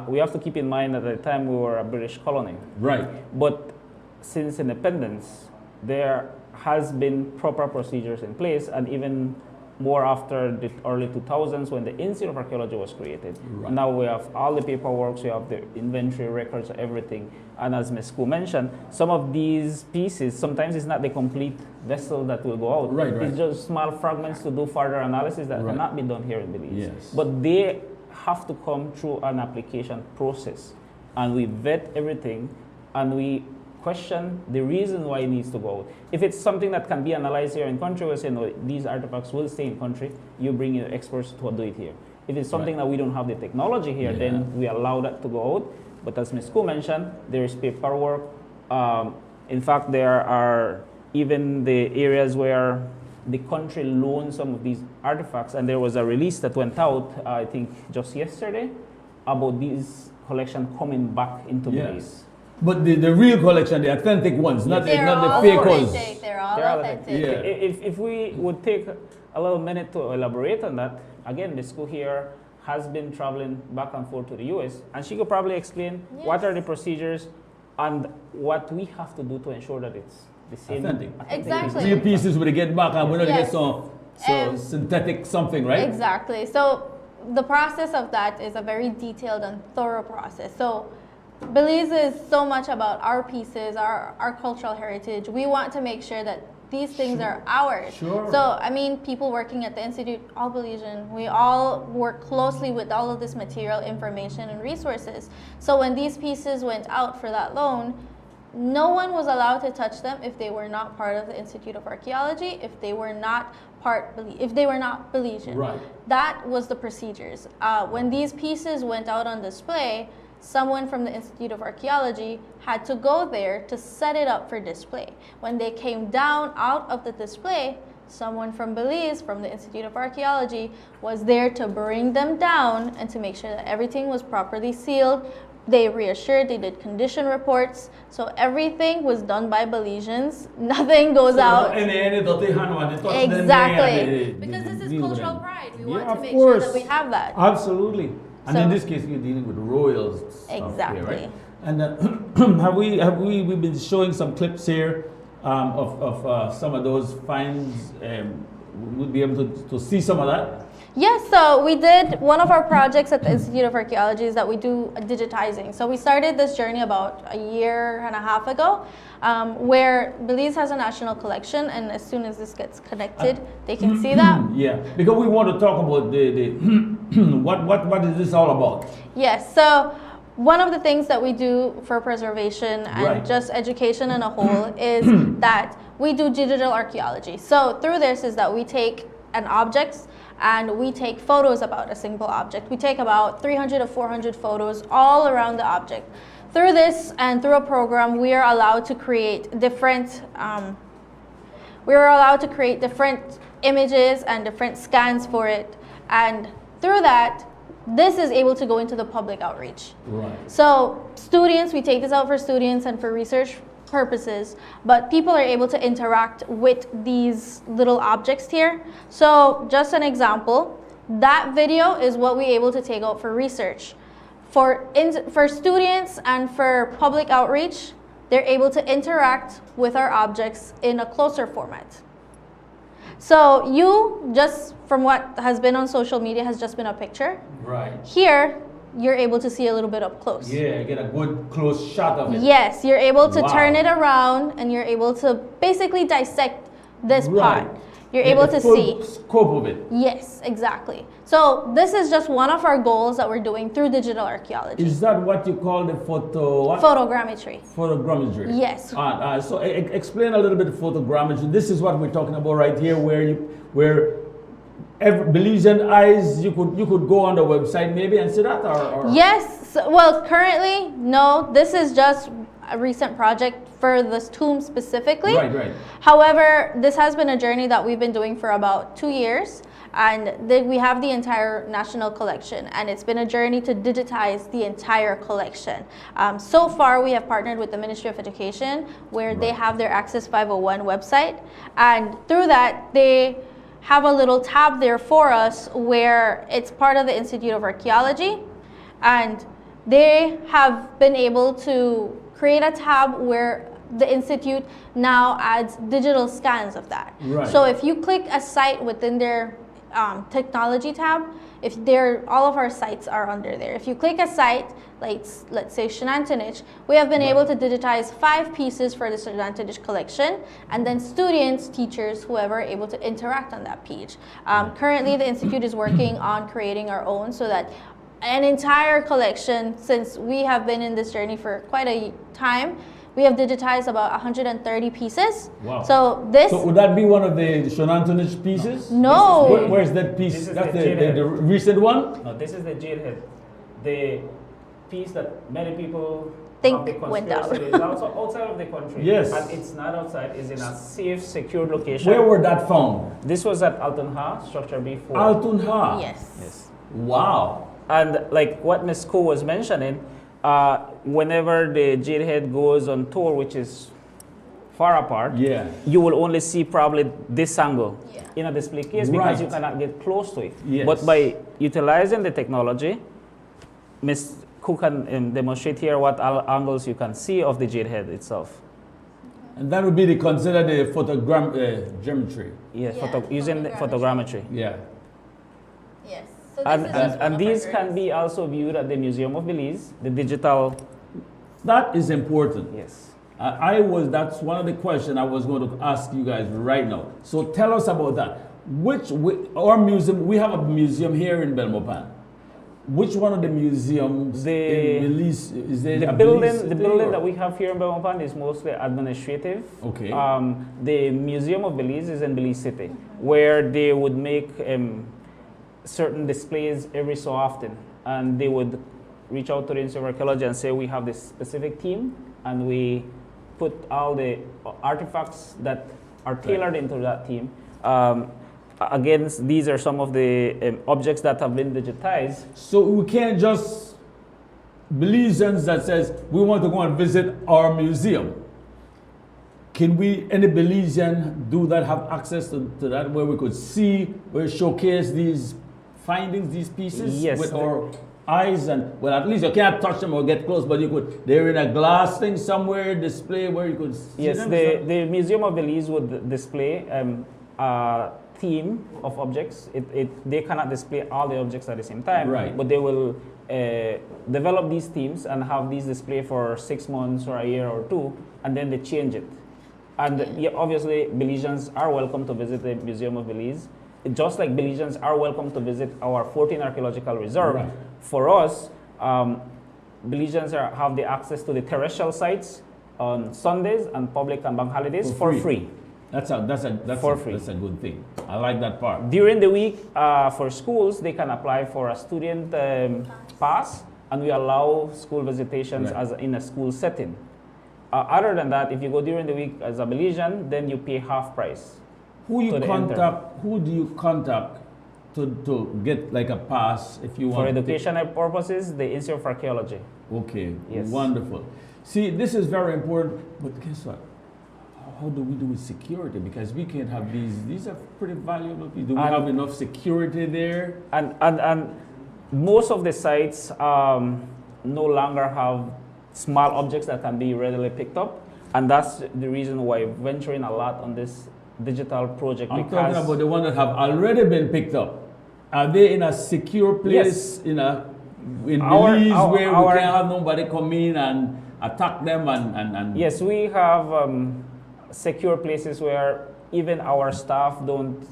We have to keep in mind that at the time we were a British colony. Right. But since independence, there has been proper procedures in place, and even more after the early 2000s when the Institute of Archaeology was created. Right. Now we have all the paperwork, we have the inventory records, everything. And as Ms. Koo mentioned, some of these pieces, sometimes it's not the complete vessel that will go out. Right. It's just small fragments to do further analysis that cannot be done here in Belize. Yes. But they have to come through an application process. And we vet everything, and we question the reason why it needs to go out. If it's something that can be analyzed here in country, we'll say, no, these artifacts will stay in country. You bring your experts to do it here. If it's something that we don't have the technology here, then we allow that to go out. But as Ms. Koo mentioned, there is paperwork. In fact, there are even the areas where the country loaned some of these artifacts, and there was a release that went out, I think just yesterday, about these collection coming back into Belize. But the real collection, the authentic ones, not the fake ones. They're all authentic. Yeah. If we would take a little minute to elaborate on that, again, Ms. Koo here has been traveling back and forth to the US, and she could probably explain what are the procedures and what we have to do to ensure that it's the same. Authentic. Exactly. Real pieces when they get back, and we're not get some synthetic something, right? Exactly. So the process of that is a very detailed and thorough process. So Belize is so much about our pieces, our cultural heritage. We want to make sure that these things are ours. Sure. So, I mean, people working at the Institute, all Belizean, we all work closely with all of this material, information, and resources. So when these pieces went out for that loan, no one was allowed to touch them if they were not part of the Institute of Archaeology, if they were not Belizean. Right. That was the procedures. When these pieces went out on display, someone from the Institute of Archaeology had to go there to set it up for display. When they came down out of the display, someone from Belize, from the Institute of Archaeology, was there to bring them down and to make sure that everything was properly sealed. They reassured, they did condition reports, so everything was done by Belizeans. Nothing goes out. Exactly. Because this is cultural pride. We want to make sure that we have that. Absolutely. And in this case, you're dealing with royals. Exactly. Here, right? And we've been showing some clips here of some of those finds. We'll be able to see some of that. Yes, so we did, one of our projects at the Institute of Archaeology is that we do digitizing. So we started this journey about a year and a half ago, where Belize has a national collection, and as soon as this gets connected, they can see that. Yeah, because we want to talk about the what is this all about? Yes, so one of the things that we do for preservation and Right. just education in a whole is that we do digital archaeology. So through this is that we take an object and we take photos about a single object. We take about 300 to 400 photos all around the object. Through this and through a program, we are allowed to create different images and different scans for it. And through that, this is able to go into the public outreach. Right. So students, we take this out for students and for research purposes, but people are able to interact with these little objects here. So just an example, that video is what we're able to take out for research. For students and for public outreach, they're able to interact with our objects in a closer format. So you, just from what has been on social media, has just been a picture. Right. Here, you're able to see a little bit up close. Yeah, get a good close shot of it. Yes, you're able to Wow. turn it around and you're able to basically dissect this Right. part. You're able to see. Scope of it. Yes, exactly. So this is just one of our goals that we're doing through digital archaeology. Is that what you call the what? Photogrammetry. Photogrammetry. Yes. So explain a little bit of photogrammetry. This is what we're talking about right here, where every Belizean eyes, you could go on the website maybe and see that, or Yes. Well, currently, no. This is just a recent project for this tomb specifically. Right. However, this has been a journey that we've been doing for about 2 years, and we have the entire national collection, and it's been a journey to digitize the entire collection. So far, we have partnered with the Ministry of Education, where they have their Access 501 website, and through that, they have a little tab there for us where it's part of the Institute of Archaeology, and they have been able to create a tab where the Institute now adds digital scans of that. Right. So if you click a site within their technology tab, all of our sites are under there. If you click a site, like let's say Shenantonich, we have been able to digitize 5 pieces for the Shenantonich collection, and then students, teachers, whoever are able to interact on that page. Currently, the Institute is working on creating our own so that an entire collection, since we have been in this journey for quite a time, we have digitized about 130 pieces. Wow. So would that be one of the Shenantonich pieces? No. Where's that piece? This is That's the the recent one? No, this is the jailhead. The piece that many people think have the went down. conspiracy is also outside of the country. Yes. And it's not outside, it's in a safe, secured location. Where were that found? This was at Alton Ha, structure B4. Alton Ha? Yes. Wow. And like what Ms. Ko was mentioning, whenever the jailhead goes on tour, which is far apart, you will only see probably this angle in a display case because you cannot get close to it. Yes. But by utilizing the technology, Ms. Ko can demonstrate here what angles you can see of the jailhead itself. And that would be considered the geometry. Yes, using the photogrammetry. Yeah. Yes. And these can be also viewed at the Museum of Belize, the digital. That is important. Yes. That's one of the questions I was going to ask you guys right now. So tell us about that. Our museum, we have a museum here in Belmopan. Which one of the museums in Belize is there? The building that we have here in Belmopan is mostly administrative. Okay. The Museum of Belize is in Belize City, where they would make certain displays every so often, and they would reach out to the Institute of Archaeology and say we have this specific theme, and we put all the artifacts that are tailored into that theme. Again, these are some of the objects that have been digitized. So we can't just Belizeans that says we want to go and visit our museum. Can any Belizean do that, have access to that, where we could see, where showcase these findings, these pieces? Yes. eyes and, well, at least you can't touch them or get close, but you could, they're in a glass thing somewhere, display where you could see Yes, them? the Museum of Belize would display a theme of objects. They cannot display all the objects at the same time, Right. but they will develop these themes and have these display for 6 months or a year or two, and then they change it. And yeah, obviously, Belizeans are welcome to visit the Museum of Belize, just like Belizeans are welcome to visit our 14 Archaeological Reserve. Right. For us, Belizeans have the access to the terrestrial sites on Sundays and public and bank holidays for free. That's a good thing. I like that part. During the week, for schools, they can apply for a student pass, and we allow school visitations Right. as in a school setting. Other than that, if you go during the week as a Belizean, then you pay half price. Who to the enter. Who do you contact to get like a pass if you want? For to educational purposes, the Institute of Archaeology. Okay, Yes. wonderful. See, this is very important, but guess what? How do we do with security? Because we can't have these are pretty valuable. Do we have enough security there? And most of the sites no longer have small objects that can be readily picked up, and that's the reason why we're venturing a lot on this digital project. I'm talking about the ones that have already been picked up. Are they in a secure place in Belize where we can't have nobody come in and attack them and Yes, we have secure places where even our staff don't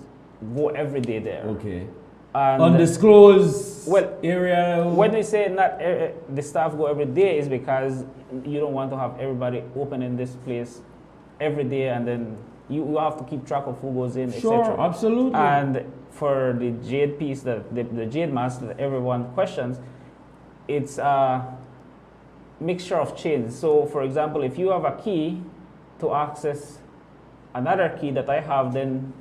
go every day there. Okay. And undisclosed area. When we say not the staff go every day, is because you don't want to have everybody opening this place every day, and then you have to keep track of who goes in, Sure, etc. absolutely. And for the jade piece, the jade mask that everyone questions, it's a mixture of chains. So, for example, if you have a key to access another key that I have, then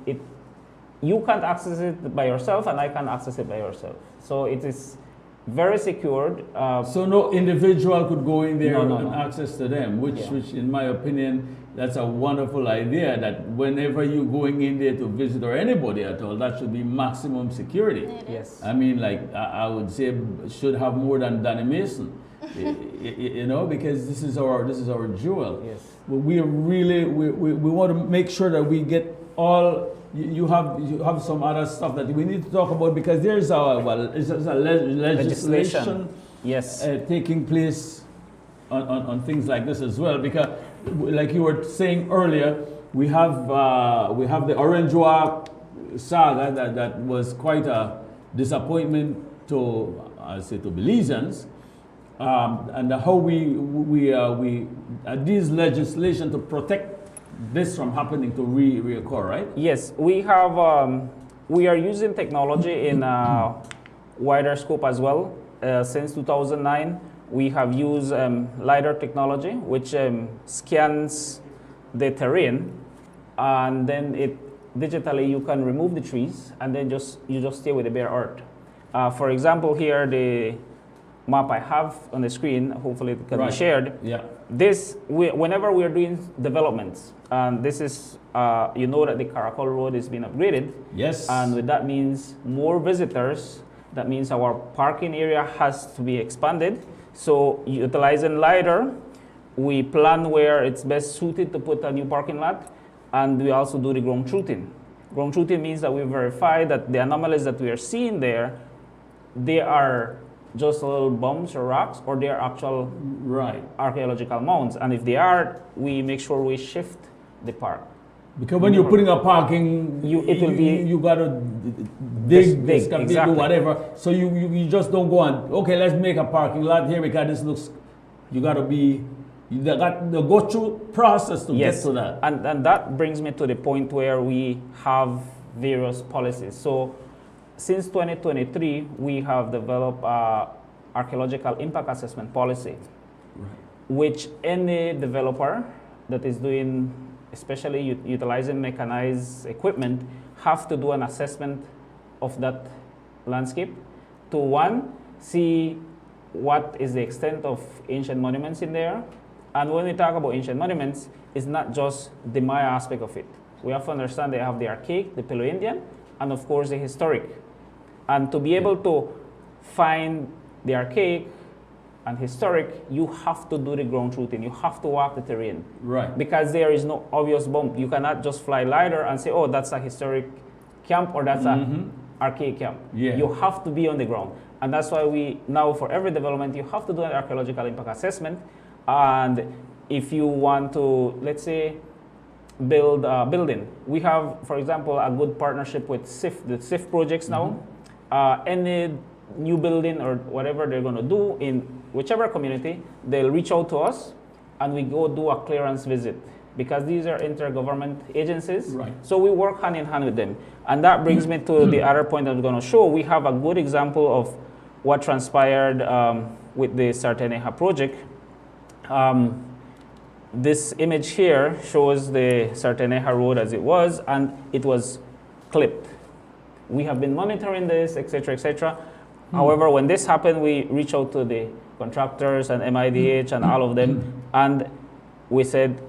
you can't access it by yourself, and I can't access it by yourself. So it is very secured. So no individual could go in there No. and access to them, which in my opinion, that's a wonderful idea, that whenever you're going in there to visit, or anybody at all, that should be maximum security. Yes. I mean, like, I would say should have more than Danny Mason. You know, because this is our jewel. Yes. But we want to make sure that we get all. You have some other stuff that we need to talk about, because there's a legislation taking place on things like this as well. Because, like you were saying earlier, we have the Orange Walk saga that was quite a disappointment to Belizeans. And how we these legislation to protect this from happening to reoccur, right? Yes, we have. We are using technology in a wider scope as well. Since 2009, we have used LiDAR technology, which scans the terrain, and then digitally you can remove the trees, and then you just stay with the bare earth. For example, here the map I have on the screen, hopefully it can be shared. Yeah. Whenever we are doing developments, and this is, you know that the Caracol Road is being upgraded. Yes. And with that means more visitors. That means our parking area has to be expanded. So utilizing LiDAR, we plan where it's best suited to put a new parking lot, and we also do the ground truthing. Ground truthing means that we verify that the anomalies that we are seeing there, they are just little bumps or rocks, or they are actual archaeological mounds. And if they are, we make sure we shift the park. Because when you're putting a parking, you gotta dig, excavate, do whatever. So you just don't go and, okay, let's make a parking lot here because this looks, you got to go through process to get to that. And that brings me to the point where we have various policies. So since 2023, we have developed archaeological impact assessment policy, which any developer that is doing, especially utilizing mechanized equipment, have to do an assessment of that landscape to, one, see what is the extent of ancient monuments in there. And when we talk about ancient monuments, it's not just the Maya aspect of it. We have to understand they have the archaic, the Paleo-Indian, and of course the historic. And to be able to find the archaic and historic, you have to do the ground truthing. You have to walk the terrain. Right. Because there is no obvious bump. You cannot just fly LiDAR and say, oh, that's a historic camp or that's an archaic camp. Yeah. You have to be on the ground. And that's why we now, for every development, you have to do an archaeological impact assessment. And if you want to, let's say, build a building, we have, for example, a good partnership with SIF, the SIF projects now. Any new building or whatever they're going to do in whichever community, they'll reach out to us and we go do a clearance visit, because these are intergovernment agencies. Right. So we work hand in hand with them. And that brings me to the other point I'm going to show. We have a good example of what transpired with the Sarteneja project. This image here shows the Sarteneja road as it was, and it was clipped. We have been monitoring this, etc., etc. However, when this happened, we reached out to the contractors and MIDH and all of them, and we said,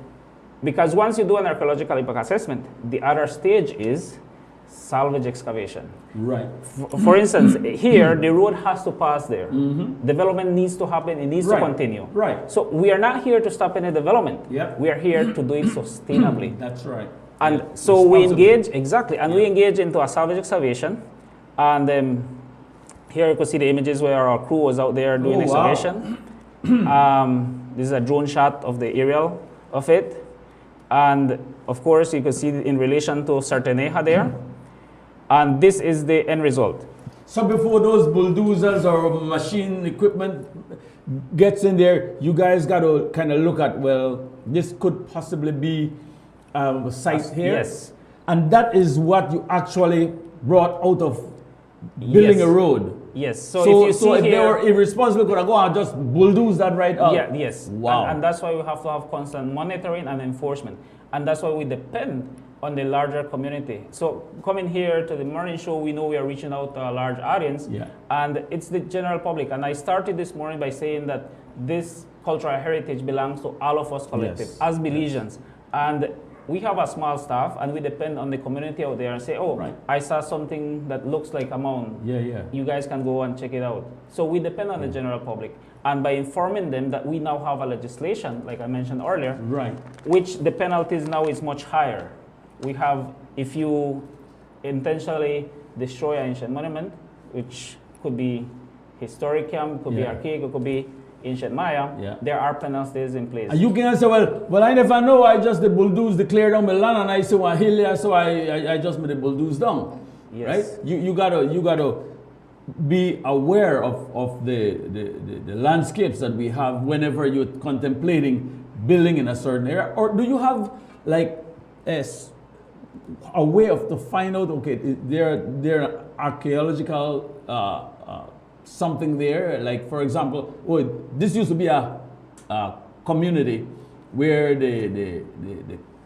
because once you do an archaeological impact assessment, the other stage is salvage excavation. Right. For instance, here, the road has to pass there. Development needs to happen, it needs to continue. Right. So we are not here to stop any development. Yep. We are here to do it sustainably. That's right. And so we engage, exactly, and we engage into a salvage excavation. And here you can see the images where our crew was out there doing excavation. This is a drone shot of the aerial of it. And of course, you can see in relation to Sarteneja there. And this is the end result. So before those bulldozers or machine equipment gets in there, you guys got to kind of look at, well, this could possibly be a site here. Yes. And that is what you actually brought out of building a road. Yes. So if you see if here, they were irresponsible, could have gone and just bulldoze that right up. Yeah, yes. Wow. And that's why we have to have constant monitoring and enforcement. And that's why we depend on the larger community. So coming here to the morning show, we know we are reaching out to a large audience. Yeah. And it's the general public. And I started this morning by saying that this cultural heritage belongs to all of us collective, as Belizeans. And we have a small staff, and we depend on the community out there and say, oh, I saw something that looks like a mound. Yeah. You guys can go and check it out. So we depend on the general public. And by informing them that we now have a legislation, like I mentioned earlier, which the penalties now is much higher. We have, if you intentionally destroy an ancient monument, which could be historic camp, could be archaic, it could be ancient Maya, there are penalties in place. And you can say, well, I never know. I just the bulldoze, the clear down the land, and I say, well, hill there, so I just made the bulldoze down. Yes. Right? You gotta be aware of the landscapes that we have whenever you're contemplating building in a certain area. Or do you have like a way to find out, okay, there archaeological something there, like for example, this used to be a community where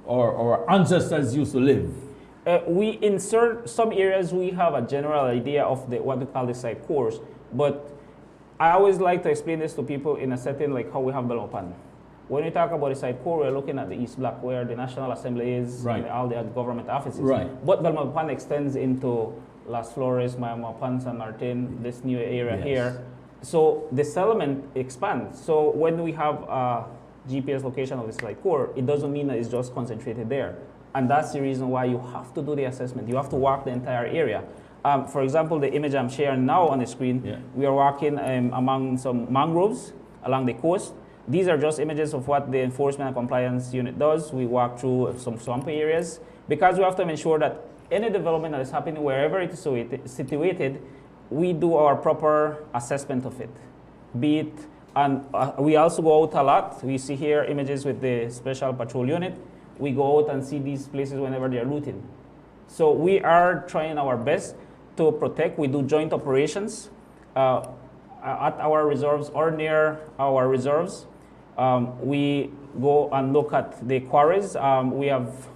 our ancestors used to live. We insert some areas, we have a general idea of what we call the site course, but I always like to explain this to people in a setting like how we have Belmopan. When we talk about the site core, we're looking at the East Block where the National Assembly is, and all the government offices. But Belmopan extends into Las Flores, Mayamopan, San Martin, this new area here. So the settlement expands. So when we have a GPS location of the site core, it doesn't mean that it's just concentrated there. And that's the reason why you have to do the assessment. You have to walk the entire area. For example, the image I'm sharing now on the screen, we are walking among some mangroves along the coast. These are just images of what the Enforcement and Compliance Unit does. We walk through some swampy areas because we have to ensure that any development that is happening wherever it is situated, we do our proper assessment of it. Be it, and we also go out a lot. We see here images with the Special Patrol Unit. We go out and see these places whenever they are looting. So we are trying our best to protect. We do joint operations at our reserves or near our reserves. We go and look at the quarries. We have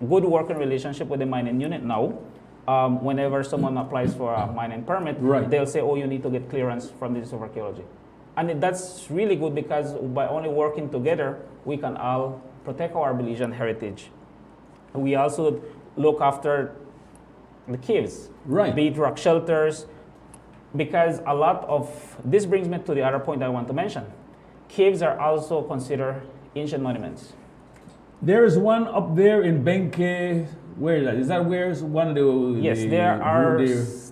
good working relationship with the mining unit now. Whenever someone applies for a mining permit, they'll say, oh, you need to get clearance from the Institute of Archaeology. And that's really good because by only working together, we can all protect our Belizean heritage. We also look after the caves, be it rock shelters. Because a lot of, this brings me to the other point I want to mention. Caves are also considered ancient monuments. There is one up there in Benke. Where is that? Is that where is one of the... Yes, there are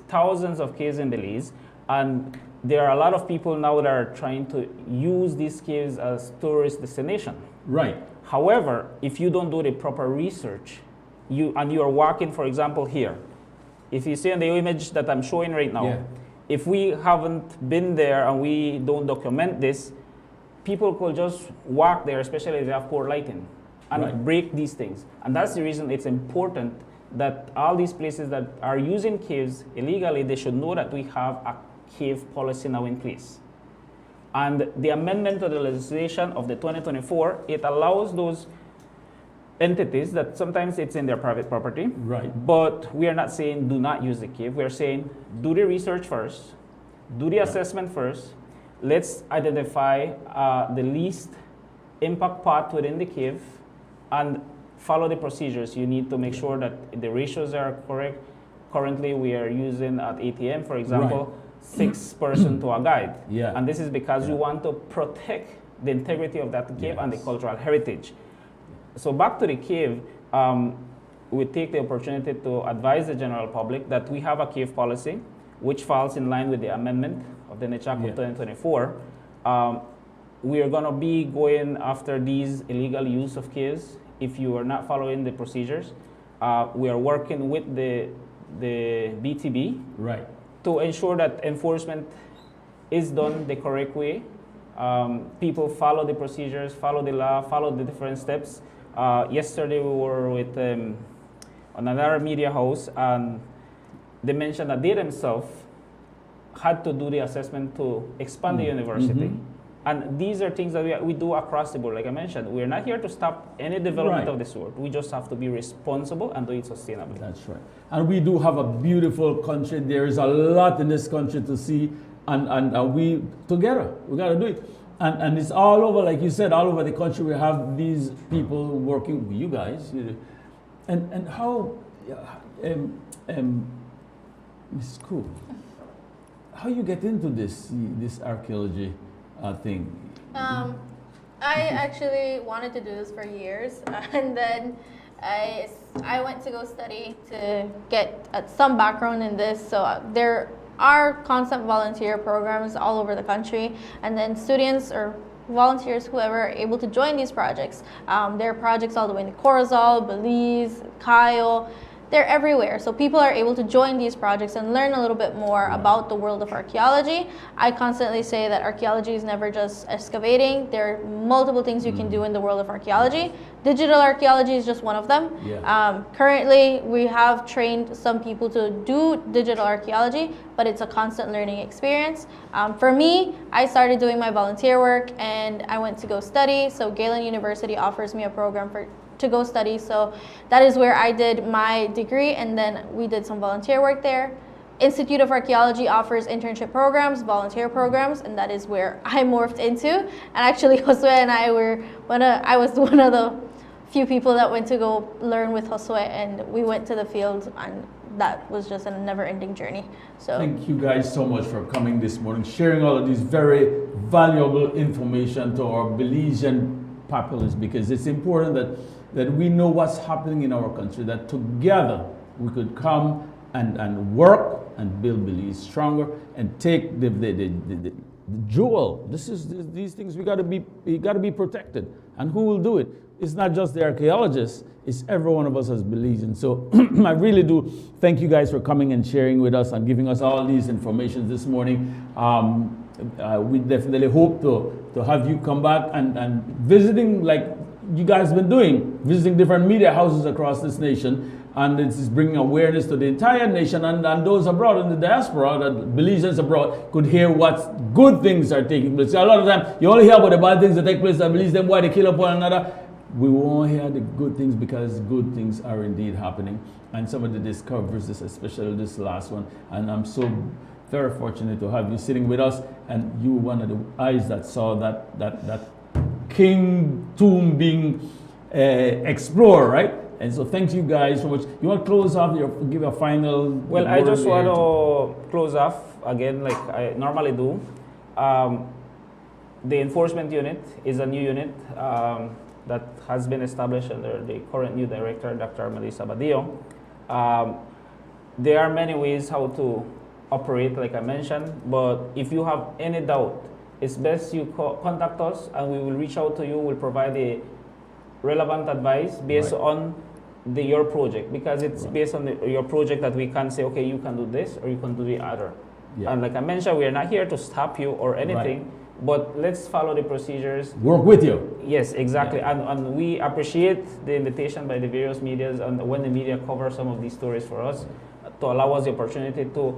thousands of caves in Belize, and there are a lot of people now that are trying to use these caves as tourist destination. Right. However, if you don't do the proper research, you are walking, for example, here. If you see on the image that I'm showing right now, if we haven't been there and we don't document this, people could just walk there, especially if they have poor lighting, and break these things. And that's the reason it's important that all these places that are using caves illegally, they should know that we have a cave policy now in place. And the amendment to the legislation of the 2024, it allows those entities that sometimes it's in their private property. Right. But we are not saying do not use the cave. We are saying do the research first, do the assessment first. Let's identify the least impact path within the cave and follow the procedures. You need to make sure that the ratios are correct. Currently, we are using at ATM, for example, 6 person to a guide. Yeah. And this is because we want to protect the integrity of that cave and the cultural heritage. So back to the cave, we take the opportunity to advise the general public that we have a cave policy, which falls in line with the amendment of the NECHAC of 2024. We are going to be going after these illegal use of caves if you are not following the procedures. We are working with the BTB to ensure that enforcement is done the correct way. People follow the procedures, follow the law, follow the different steps. Yesterday we were with another media house, and they mentioned that they themselves had to do the assessment to expand the university. And these are things that we do across the board. Like I mentioned, we're not here to stop any development of this sort. We just have to be responsible and do it sustainably. That's right. And we do have a beautiful country. There is a lot in this country to see, and we together, we got to do it. And it's all over, like you said, all over the country. We have these people working with you guys. And how, Mrs. Cool, how you get into this archaeology thing? I actually wanted to do this for years, and then I went to go study to get some background in this. So there are constant volunteer programs all over the country, and then students or volunteers, whoever, are able to join these projects. There are projects all the way in Corazal, Belize, Cayo. They're everywhere. So people are able to join these projects and learn a little bit more about the world of archaeology. I constantly say that archaeology is never just excavating. There are multiple things you can do in the world of archaeology. Digital archaeology is just one of them. Currently, we have trained some people to do digital archaeology, but it's a constant learning experience. For me, I started doing my volunteer work and I went to go study. So Galen University offers me a program to go study. So that is where I did my degree, and then we did some volunteer work there. Institute of Archaeology offers internship programs, volunteer programs, and that is where I morphed into. And actually, Josue and I I was one of the few people that went to go learn with Josue, and we went to the field, and that was just a never-ending journey. So thank you guys so much for coming this morning, sharing all of these very valuable information to our Belizean populace, because it's important that we know what's happening in our country, that together we could come and work and build Belize stronger and take the jewel. These things we gotta be protected. And who will do it? It's not just the archaeologists, it's every one of us as Belizeans. So I really do thank you guys for coming and sharing with us and giving us all these information this morning. We definitely hope to have you come back and visiting, like you guys have been doing, visiting different media houses across this nation, and this is bringing awareness to the entire nation, and those abroad in the diaspora, that Belizeans abroad could hear what good things are taking place. A lot of time you only hear about the bad things that take place in Belize, them why they kill up one another. We won't hear the good things, because good things are indeed happening, and some of the discoveries, especially this last one, and I'm so very fortunate to have you sitting with us, and you were one of the eyes that saw that king tomb being explored, right? And so thank you guys so much. You want to close off, give a final Well, I just want to close off again like I normally do. The enforcement unit is a new unit that has been established under the current new director, Dr. Melissa Badillo. There are many ways how to operate, like I mentioned, but if you have any doubt, it's best you contact us and we will reach out to you. We'll provide the relevant advice based on your project, because it's based on your project that we can say, okay, you can do this or you can do the other. Yeah. And like I mentioned, we are not here to stop you or anything, but let's follow the procedures. Work with you. Yes, exactly. And we appreciate the invitation by the various medias and when the media cover some of these stories for us to allow us the opportunity to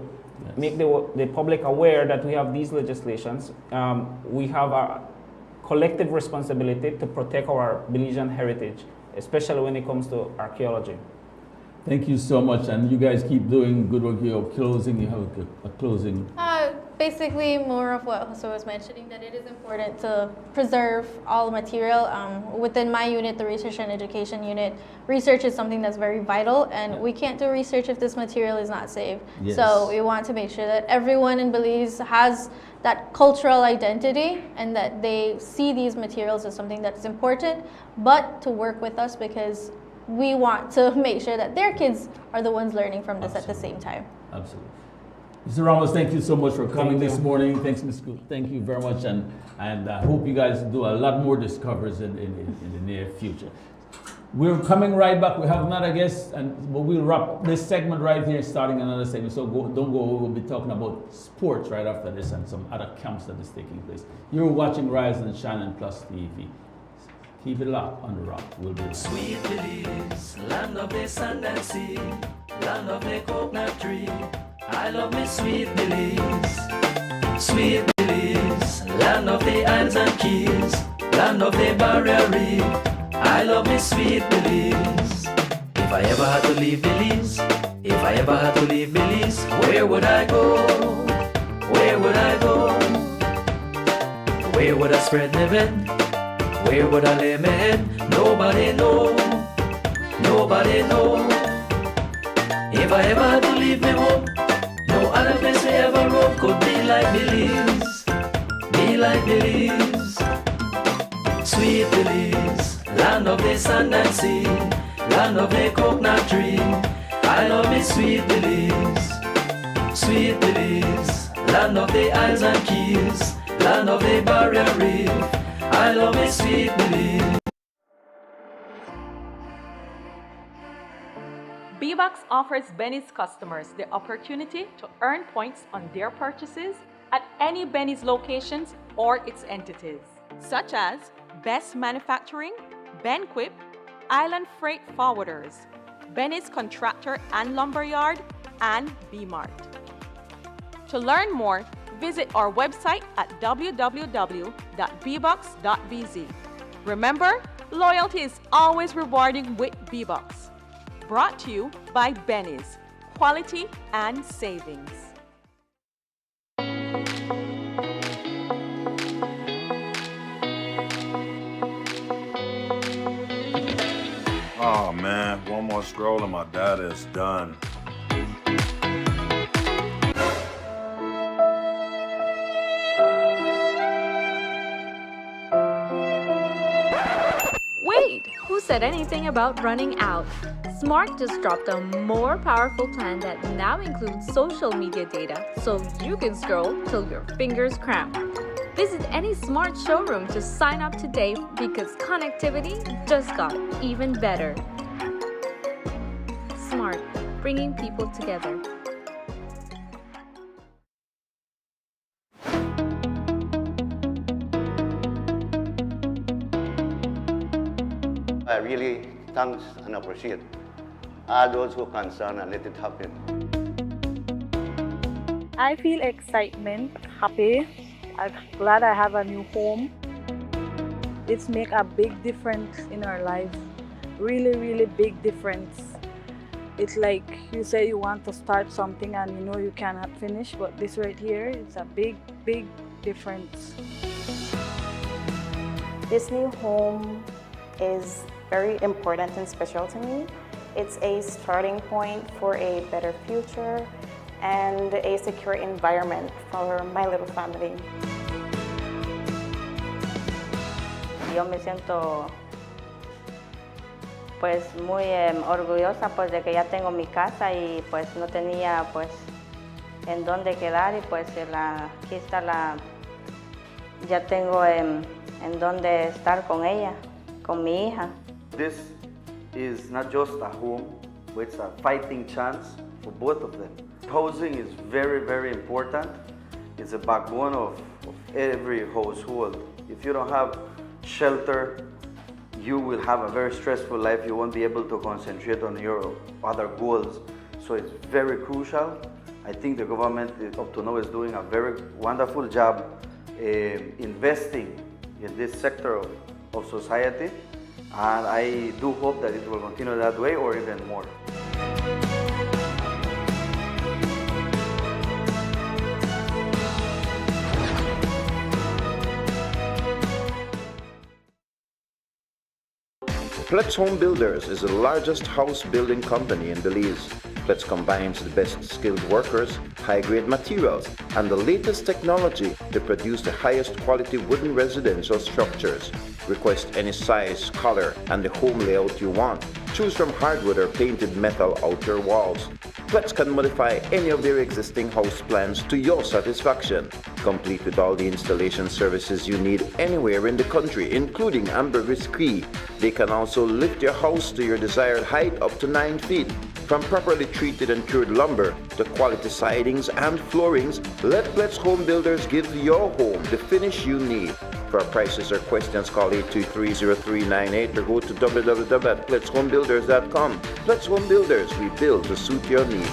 make the public aware that we have these legislations. We have a collective responsibility to protect our Belizean heritage, especially when it comes to archaeology. Thank you so much, and you guys keep doing good work. You're closing. You have a closing. Basically, more of what Jose was mentioning, that it is important to preserve all material. Within my unit, the Research and Education Unit, research is something that's very vital, and we can't do research if this material is not safe. Yes. So we want to make sure that everyone in Belize has that cultural identity and that they see these materials as something that's important, but to work with us because we want to make sure that their kids are the ones learning from this at the same time. Absolutely. Mr. Ramos, thank you so much for coming this morning. Thanks, Ms. Cook. Thank you very much, and I hope you guys do a lot more discoveries in the near future. We're coming right back. We have another guest, but we'll wrap this segment right here, starting another segment. So don't go. We'll be talking about sports right after this and some other camps that is taking place. You're watching Rise and Shine on PlusTV. Keep it locked on the rock. We'll be right back. Sweet Belize, land of the sand and sea, land of the coconut tree. I love me sweet Belize, sweet Belize, land of the isles and keys, land of the barrier reef. I love me sweet Belize. If I ever had to leave Belize, if I ever had to leave Belize, where would I go? Where would I go? Where would I spread my bed? Where would I lay my head? Nobody know, nobody know. If I ever had to leave my home, no other place I ever roam could be like Belize, be like Belize. Sweet Belize, land of the sand and sea, land of the coconut tree. I love me sweet Belize, sweet Belize, land of the isles and keys, land of the barrier reef. I love me sweet Belize. B-Box offers Benny's customers the opportunity to earn points on their purchases at any Benny's locations or its entities, such as Best Manufacturing, Benquip, Island Freight Forwarders, Benny's Contractor and Lumberyard, and B-Mart. To learn more, visit our website at www.bbox.bz. Remember, loyalty is always rewarding with B-Box. Brought to you by Benny's, quality and savings. Oh man, one more scroll and my data is done. Wait, who said anything about running out? Smart just dropped a more powerful plan that now includes social media data, so you can scroll till your fingers cramp. Visit any Smart showroom to sign up today because connectivity just got even better. Smart, bringing people together. I really thanks and appreciate all those who are concerned and let it happen. I feel excitement, happy. I'm glad I have a new home. It's make a big difference in our life. Really, really big difference. It's like you say you want to start something and you know you cannot finish, but this right here is a big, big difference. This new home is very important and special to me. It's a starting point for a better future and a secure environment for my little family. Yo me siento pues muy orgullosa pues de que ya tengo mi casa y pues no tenía pues en dónde quedar y pues aquí está ya tengo en dónde estar con ella, con mi hija. This is not just a home, but it's a fighting chance for both of them. Housing is very, very important. It's a backbone of every household. If you don't have shelter, you will have a very stressful life. You won't be able to concentrate on your other goals. So it's very crucial. I think the government up to now is doing a very wonderful job investing in this sector of society. And I do hope that it will continue that way or even more. Pletz Home Builders is the largest house building company in Belize. Pletz combines the best skilled workers, high-grade materials, and the latest technology to produce the highest quality wooden residential structures. Request any size, color, and the home layout you want. Choose from hardwood or painted metal outer walls. Pletz can modify any of their existing house plans to your satisfaction, complete with all the installation services you need anywhere in the country, including ambergris Cree. They can also lift your house to your desired height up to 9 feet. From properly treated and cured lumber to quality sidings and floorings, let Pletz Home Builders give your home the finish you need. For prices or questions, call 823-0398 or go to www.pletzhomebuilders.com. Pletz Home Builders, we build to suit your needs.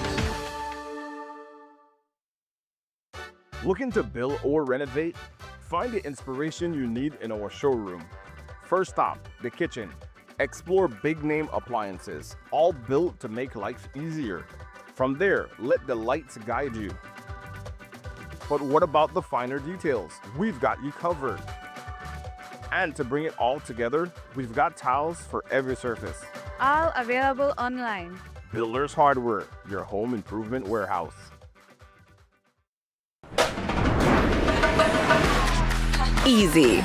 Looking to build or renovate? Find the inspiration you need in our showroom. First stop, the kitchen. Explore big-name appliances, all built to make life easier. From there, let the lights guide you. But what about the finer details? We've got you covered. And to bring it all together, we've got tiles for every surface. All available online. Builders Hardware, your home improvement warehouse. Easy.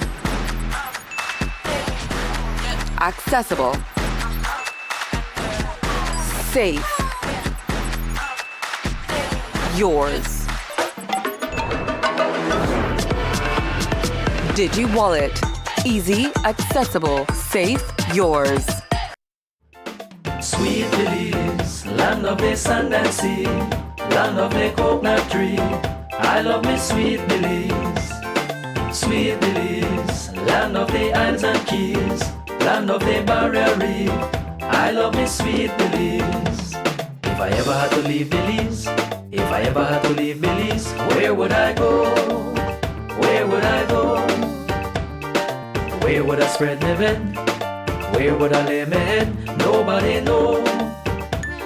Accessible. Safe. Yours. Digi Wallet. Easy, accessible, safe, yours. Sweet Belize, land of the sand and sea, land of the coconut tree. I love me sweet Belize. Sweet Belize, land of the islands and keys, land of the barrier reef. I love me sweet Belize. If I ever had to leave Belize, if I ever had to leave Belize, where would I go? Where would I go? Where would I spread my bed? Where would I lay my head? Nobody know.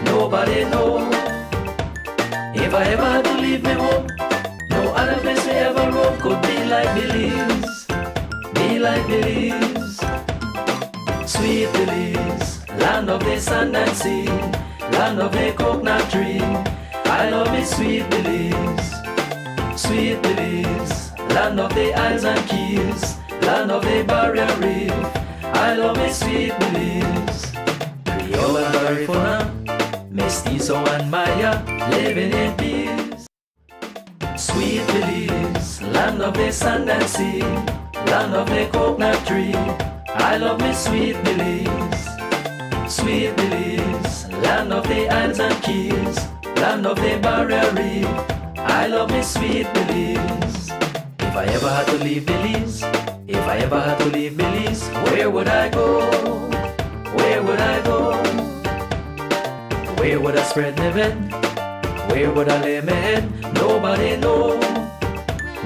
Nobody know. If I ever had to leave me home, no other place we ever roam could be like Belize. Be like Belize. Sweet Belize, land of the sand and sea, land of the coconut tree. I love me sweet Belize. Sweet Belize, land of the islands and keys, land of the barrier reef. I love me sweet Belize. Creole and Garifuna, Mestizo and Maya, living in peace. Sweet Belize, land of the sand and sea, land of the coconut tree. I love me sweet Belize. Sweet Belize, land of the islands and keys, land of the barrier reef. I love me sweet Belize. If I ever had to leave Belize, if I ever had to leave Belize, where would I go? Where would I go? Where would I spread my bed? Where would I lay my head? Nobody know.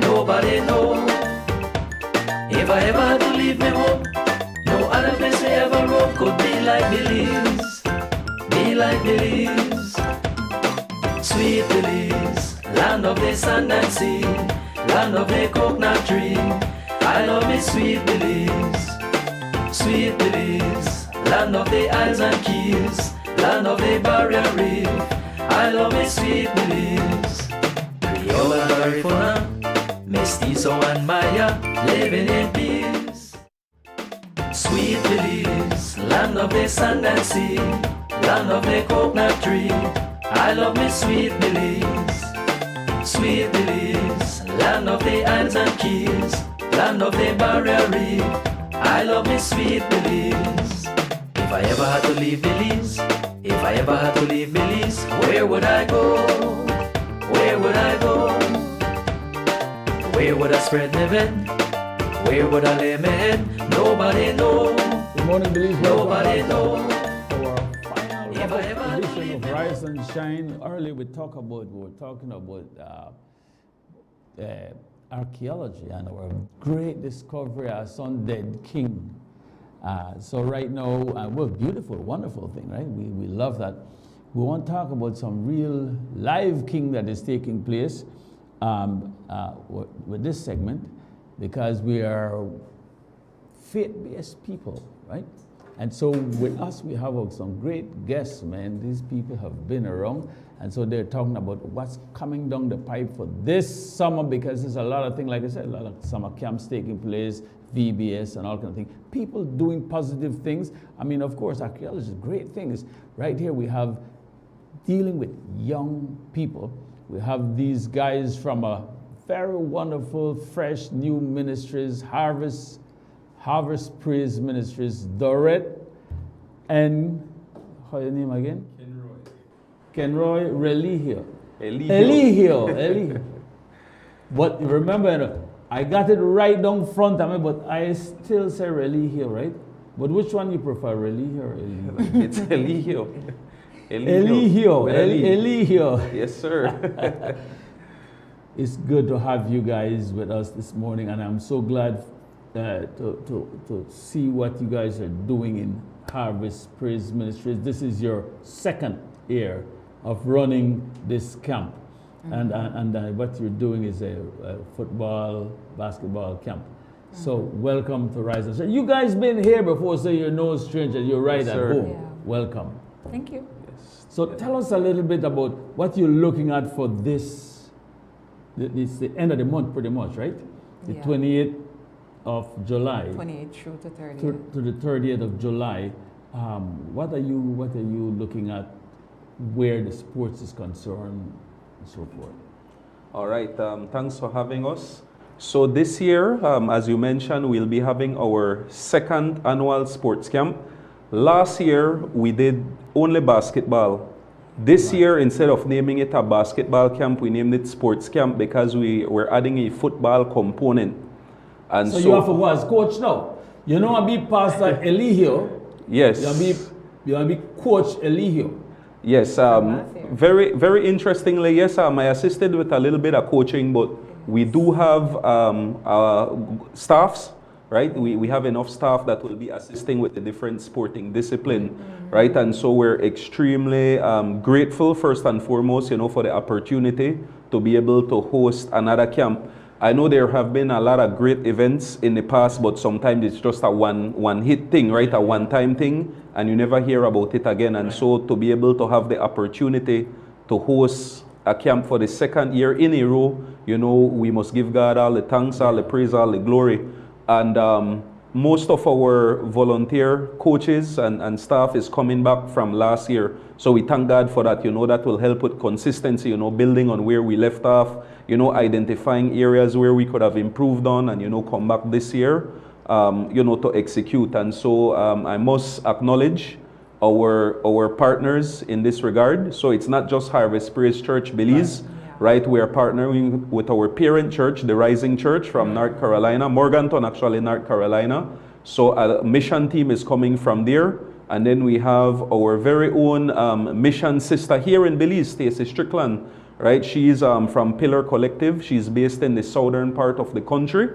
Nobody know. If I ever had to leave my home, no other place we ever roam could be like Belize. Be like Belize. Sweet Belize, land of the sand and sea, land of the coconut tree. I love me sweet Belize. Sweet Belize, land of the isles and keys, land of the barrier reef. I love me sweet Belize. Creole and Garifuna, Mestizo and Maya, living in peace. Sweet Belize, land of the sand and sea, land of the coconut tree. I love me sweet Belize. Sweet Belize, land of the isles and keys, land of the barrier reef. I love me sweet Belize. If I ever had to leave Belize, if I ever had to leave Belize, where would I go? Where would I go? Where would I spread my bed? Where would I lay my head? Nobody know. Good morning, Belize. Nobody know. Our final edition of Rise and Shine. Earlier we were talking about archaeology and our great discovery, our son dead king. So right now, well, beautiful, wonderful thing, right? We love that. We want to talk about some real live king that is taking place with this segment, because we are faith-based people, right? And so with us, we have some great guests, man. These people have been around. And so they're talking about what's coming down the pipe for this summer, because there's a lot of things, like I said, a lot of summer camps taking place, VBS and all kind of things. People doing positive things. I mean, of course, archaeology is a great thing. Is right here we have dealing with young people. We have these guys from a very wonderful, fresh, new ministries, Harvest Praise Ministries, Dorette and, how your name again? Kenroy Religio. Eligio. But remember, I got it right down front of me, but I still say Religio, right? But which one you prefer, Religio or Eligio? It's Eligio. Eligio. Yes, sir. It's good to have you guys with us this morning, and I'm so glad to see what you guys are doing in Harvest Praise Ministries. This is your second year of running this camp, and what you're doing is a football, basketball camp. So welcome to Rise and Shine. You guys been here before, so you're no stranger. You're right at home. Yeah. Welcome. Thank you. Yes. So tell us a little bit about what you're looking at for this. It's the end of the month, pretty much, right? The 28th of July. 28th through to 30th. To the 30th of July. What are you looking at where the sports is concerned and so forth? All right, thanks for having us. So this year, as you mentioned, we'll be having our second annual sports camp. Last year, we did only basketball. This year, instead of naming it a basketball camp, we named it sports camp because we were adding a football component. And so you have to go as coach now. You know, I be Pastor Eligio. Yes. You be Coach Eligio. Yes. Very, very interestingly, yes, I assisted with a little bit of coaching, but we do have staffs, right? We have enough staff that will be assisting with the different sporting discipline, right? And so we're extremely grateful, first and foremost, for the opportunity to be able to host another camp. I know there have been a lot of great events in the past, but sometimes it's just a one hit thing, right? A one-time thing, and you never hear about it again. And so to be able to have the opportunity to host a camp for the second year in a row, we must give God all the thanks, all the praise, all the glory. And most of our volunteer coaches and staff is coming back from last year. So we thank God for that. That will help with consistency, building on where we left off, identifying areas where we could have improved on and, come back this year, to execute. And so I must acknowledge our partners in this regard. So it's not just Harvest Praise Church Belize, right? We are partnering with our parent church, the Rising Church from North Carolina, Morganton, actually, North Carolina. So a mission team is coming from there. And then we have our very own mission sister here in Belize, Stacey Strickland, right? She's from Pillar Collective. She's based in the southern part of the country.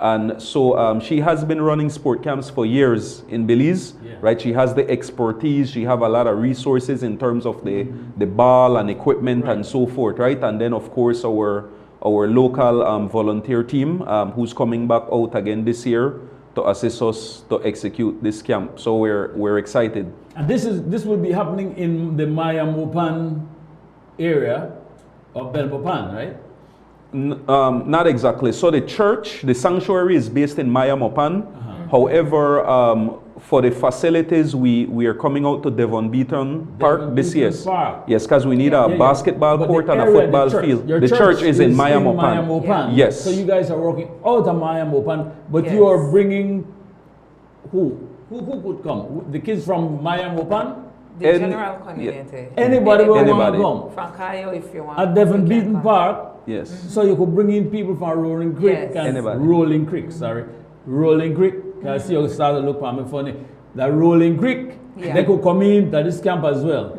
And so she has been running sport camps for years in Belize, right? She has the expertise. She have a lot of resources in terms of the ball and equipment and so forth, right? And then, of course, our local volunteer team who's coming back out again this year to assist us to execute this camp. So we're excited. And this will be happening in the Mayamopan area of Belmopan, right? Not exactly. So the church, the sanctuary is based in Mayamopan. However, for the facilities, we are coming out to Devon Beaton Park this year. Yes, because we need a basketball court and a football field. The church is in Mayamopan. Yes. So you guys are working out of Mayamopan, but you are bringing who? Who could come? The kids from Mayamopan? The general community. Anybody will want to come. From Cayo, if you want. At Devon Beaton Park. Yes. So you could bring in people from Rolling Creek. Rolling Creek, sorry. Rolling Creek. I see you start to look at me funny. The Rolling Creek, they could come in to this camp as well.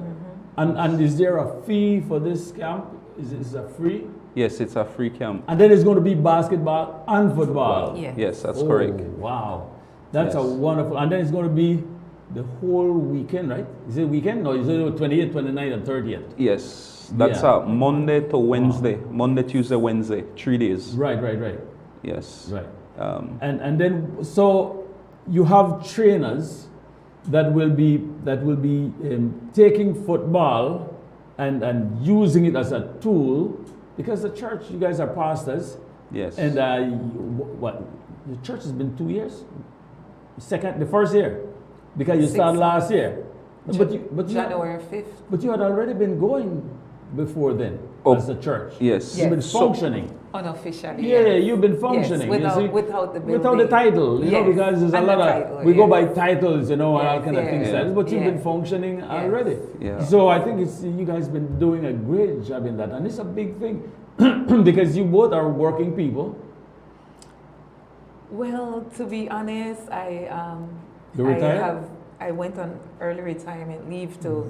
And is there a fee for this camp? Is it free? Yes, it's a free camp. And then it's going to be basketball and football. Yes, that's correct. Wow. That's a wonderful. And then it's going to be the whole weekend, right? Is it weekend? No, is it 28th, 29th, and 30th? Yes. That's Monday to Wednesday. Monday, Tuesday, Wednesday. 3 days. Right. Yes. Right. And then so you have trainers that will be taking football and using it as a tool, because the church, you guys are pastors. Yes. And what the church has been 2 years, the first year, because you started last year. But January 5th. But you had already been going before then as a church. Yes. You've been functioning. Unofficially. Yeah, you've been functioning. Yes, you see, without the building. without the title, you know, because there's a lot of, we go by titles, you know, and all kind of things like that. But you've been functioning already. Yeah. So I think you guys been doing a great job in that. And it's a big thing because you both are working people. Well, to be honest, You retired? I went on early retirement leave to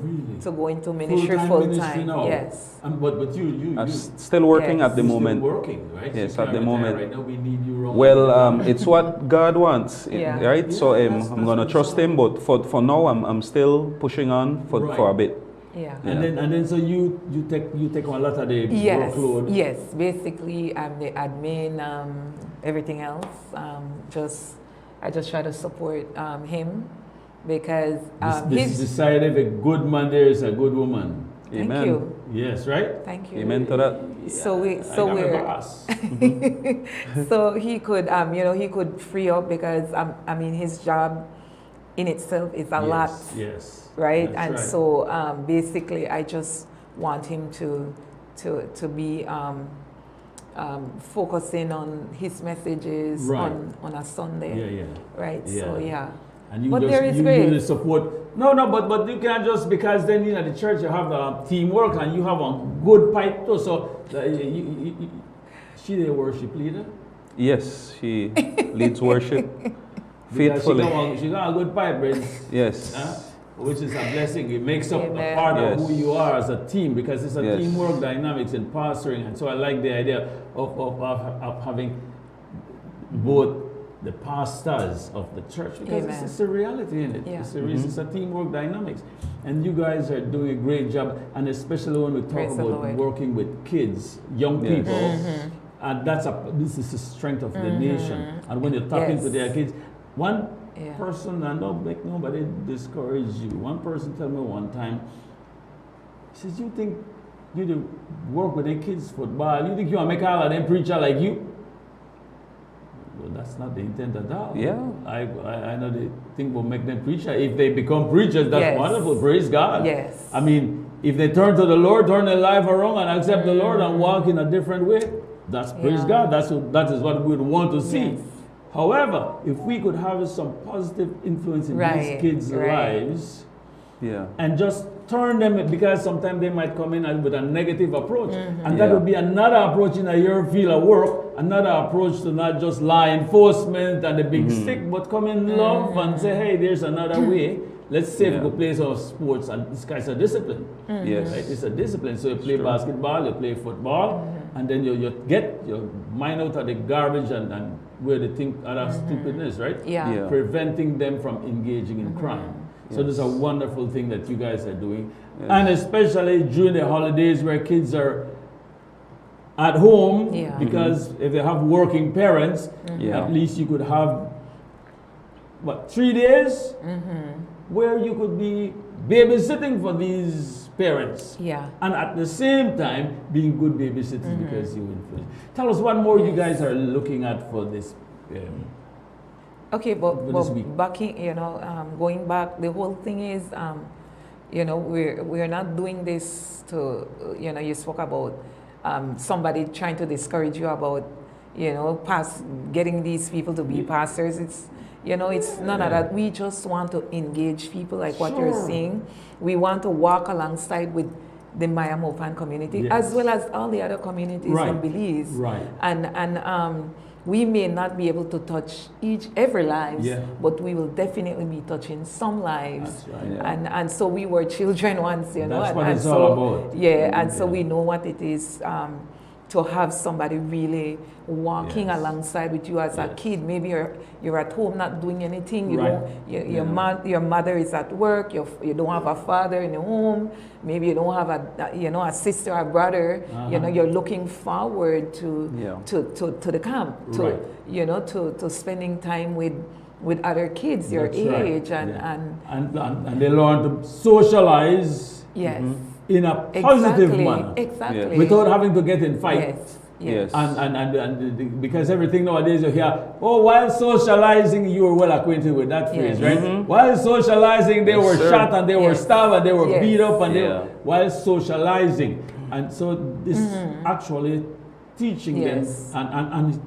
go into ministry full time. Now. Yes. But you still working at the moment. Still working, right? Yes, so at the moment. Right now we need you around. Well, it's what God wants, right? So I'm gonna trust Him, but for now I'm still pushing on for a bit. Yeah. And then so you take on a lot of the workload. Yes, basically I'm the admin, everything else. I just try to support him. Because this side of a good man, there is a good woman. Amen. Thank you. Yes, right? Thank you. Amen to that. Yeah, so he could, he could free up because his job in itself is a lot. Yes. Right. So basically, I just want him to be focusing on his messages on a Sunday. Yeah. Right. Yeah. So yeah. And you but just, there is you grace. really support. No, but you can't just, because then in the church you have the teamwork and you have a good pipe too. So she the worship leader? Yes, she leads worship faithfully. She got a good pipe, right? Yes. Which is a blessing. It makes up a part of who you are as a team, because it's a teamwork dynamics in pastoring. And so I like the idea of having both the pastors of the church, because it's a reality in it. Yeah. It's a teamwork dynamics. And you guys are doing a great job, and especially when we talk about working with kids, young people, and this is the strength of the nation. And when you're talking to their kids, one person, and don't make nobody discourage you, one person told me one time, he says, you think you do work with the kids football, you think you want to make all of them preacher like you? Well, that's not the intent at all. Yeah. I know they think we'll make them preacher. If they become preachers, that's wonderful. Praise God. Yes. I mean, if they turn to the Lord, turn their life around and accept the Lord and walk in a different way, that's praise God. That is what we would want to see. Yes. However, if we could have some positive influence in these kids' lives, and just turn them, because sometimes they might come in with a negative approach, and that would be another approach in your field of work, another approach to not just law enforcement and the big stick, but come in love and say, hey, there's another way. Let's say if we play some sports, and this guy's a discipline. Yes. Right? It's a discipline. So you play basketball, you play football, and then you get your mind out of the garbage and where they think other stupidness, right? Yeah. Preventing them from engaging in crime. So this is a wonderful thing that you guys are doing. And especially during the holidays where kids are at home, because if they have working parents, at least you could have what, 3 days, where you could be babysitting for these parents. Yeah. And at the same time, being good babysitters because you influence. Tell us what more you guys are looking at for this. Okay, but this week. backing, going back, the whole thing is, we're not doing this to, you spoke about somebody trying to discourage you about, getting these people to be pastors. It's, it's none of that. We just want to engage people like what you're saying. We want to walk alongside with the Maya Mopan community as well as all the other communities in Belize. Right. And we may not be able to touch every lives, but we will definitely be touching some lives. That's right. And so we were children once, That's what and it's so, all about. Yeah, and so we know what it is to have somebody really walking alongside with you as a kid. Maybe you're at home not doing anything. Your mother is at work. You don't have a father in the home. Maybe you don't have a sister or brother. You're looking forward to the camp, to spending time with other kids your age and they learn to socialize. Yes. In a positive manner. Exactly. Without having to get in fights. Yes. And because everything nowadays you hear, while socializing, you were well acquainted with that phrase, right? While socializing, they were shot and they were stabbed and they were beat up and while socializing. And so this actually teaching them and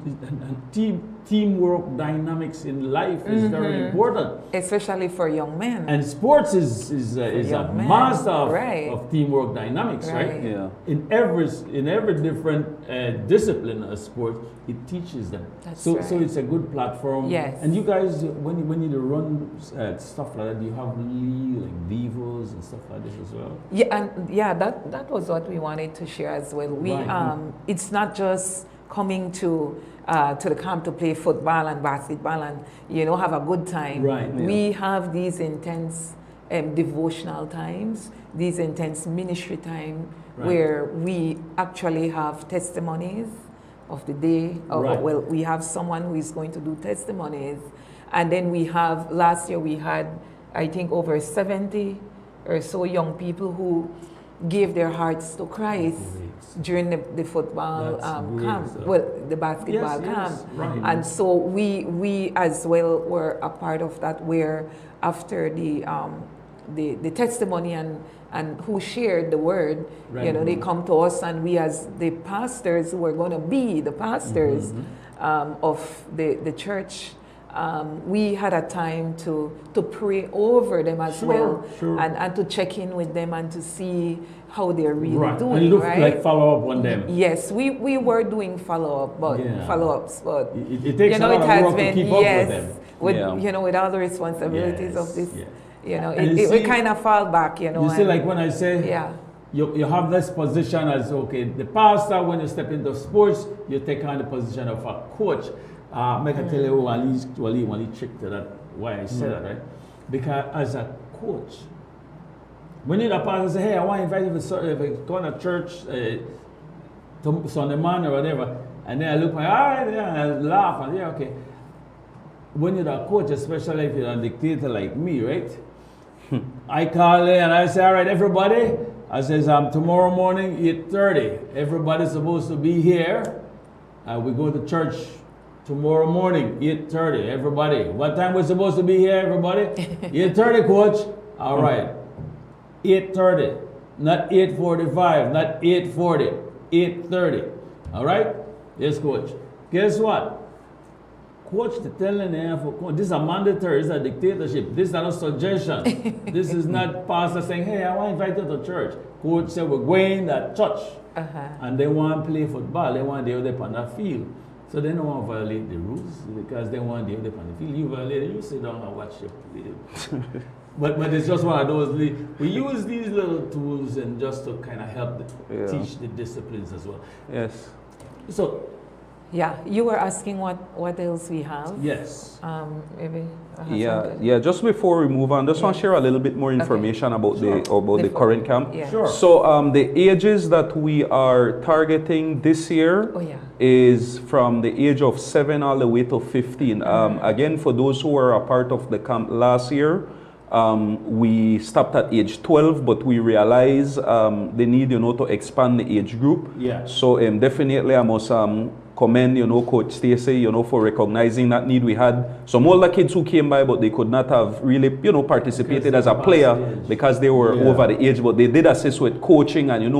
teamwork dynamics in life is very important. Especially for young men. And sports is a master of teamwork dynamics, right? Yeah. In every different discipline of sport, it teaches them. So it's a good platform. Yes. And you guys, when you run stuff like that, do you have like Devos and stuff like this as well? Yeah, and that was what we wanted to share as well. We it's not just coming to the camp to play football and basketball and have a good time. Right. We have these intense devotional times, these intense ministry time where we actually have testimonies of the day. Well, we have someone who is going to do testimonies, and then we have last year we had I think over 70 or so young people who gave their hearts to Christ during the football camp, the basketball camp. Right. And so we as well were a part of that, where after the testimony and who shared the word, they come to us, and we as the pastors who are going to be the pastors of the church, we had a time to pray over them as well, and to check in with them and to see how they're really doing. And look, like follow up on them. Yes, we were doing follow-ups, but it takes a lot of work to keep up with them. With all the responsibilities of this, we kind of fall back, You see, like when I say, you have this position as, the pastor, when you step into sports, you take on the position of a coach. Make I tell you one trick to that, why I say that, right? Because as a coach, when you're the pastor say, hey, I want to invite you to go to church Sunday morning or whatever, and then I look like, and I laugh, and okay. When you're the coach, especially if you're a dictator like me, right? I call in and I say, all right, everybody, I says, tomorrow morning, 8:30, everybody's supposed to be here. We go to church tomorrow morning, 8:30, everybody. What time we're supposed to be here, everybody? 8:30, coach. All right. 8:30, not 8:45, not 8:40, 8:30. All right? Yes, coach. Guess what? Coach, telling them, this is a mandatory, this is a dictatorship. This is not a suggestion. This is not pastor saying, hey, I want to invite you to church. Coach said, we're going to church. And they want to play football. They want to be up on that field. So they don't want to violate the rules because they want to be up on the field. You violate it, you sit down and watch your play. But it's just one of those, we use these little tools and just to kind of help teach the disciplines as well. Yes. So Yeah, you were asking what else we have. Yes. Maybe. Yeah. Just before we move on, just want to share a little bit more information about the current camp. Yeah. Sure. So the ages that we are targeting this year is from the age of 7 all the way to 15. Again, for those who were a part of the camp last year, we stopped at age 12, but we realized the need, to expand the age group. Yeah. So definitely I must commend, Coach Stacey, for recognizing that need. We had some older kids who came by, but they could not have really, participated as a player because they were over the age, but they did assist with coaching and, and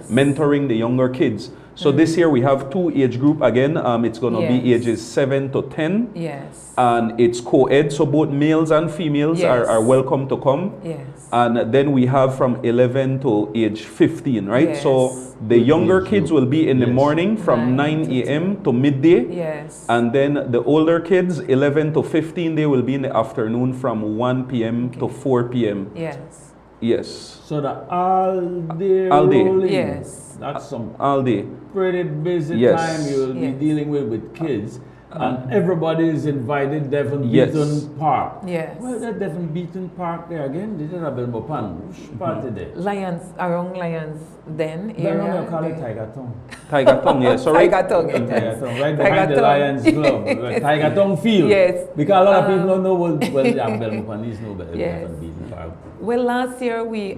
mentoring the younger kids. So this year we have 2 age group again. It's going to be ages 7 to 10. Yes. And it's co-ed, so both males and females are welcome to come. Yes. And then we have from 11 to age 15, right? Yes. So the younger kids will be in the morning from 9 a.m. to midday. Yes. And then the older kids, 11 to 15, they will be in the afternoon from 1 p.m. to 4 p.m. Yes. Yes. So the all day All day. rolling, Yes. that's some All day. pretty busy Yes. time you'll be Yes. dealing with kids. And everybody is invited Devon Yes. Beaton Park. Yes. Well, that Devon Beaton Park there again, they did have Belmopan. Which part is it? Lions, around Lions Den No, area. no, call it Tiger Tongue. Tiger Tongue, yes. So right, Tiger Tongue, Tiger yes. Tongue, right Tiger behind the Tongue. Lions Club. Yes. Tiger Tongue Field. Yes. Because a lot of people don't know, well, yeah, Belmopan know Yes. Devon Beaton Park. Well, last year we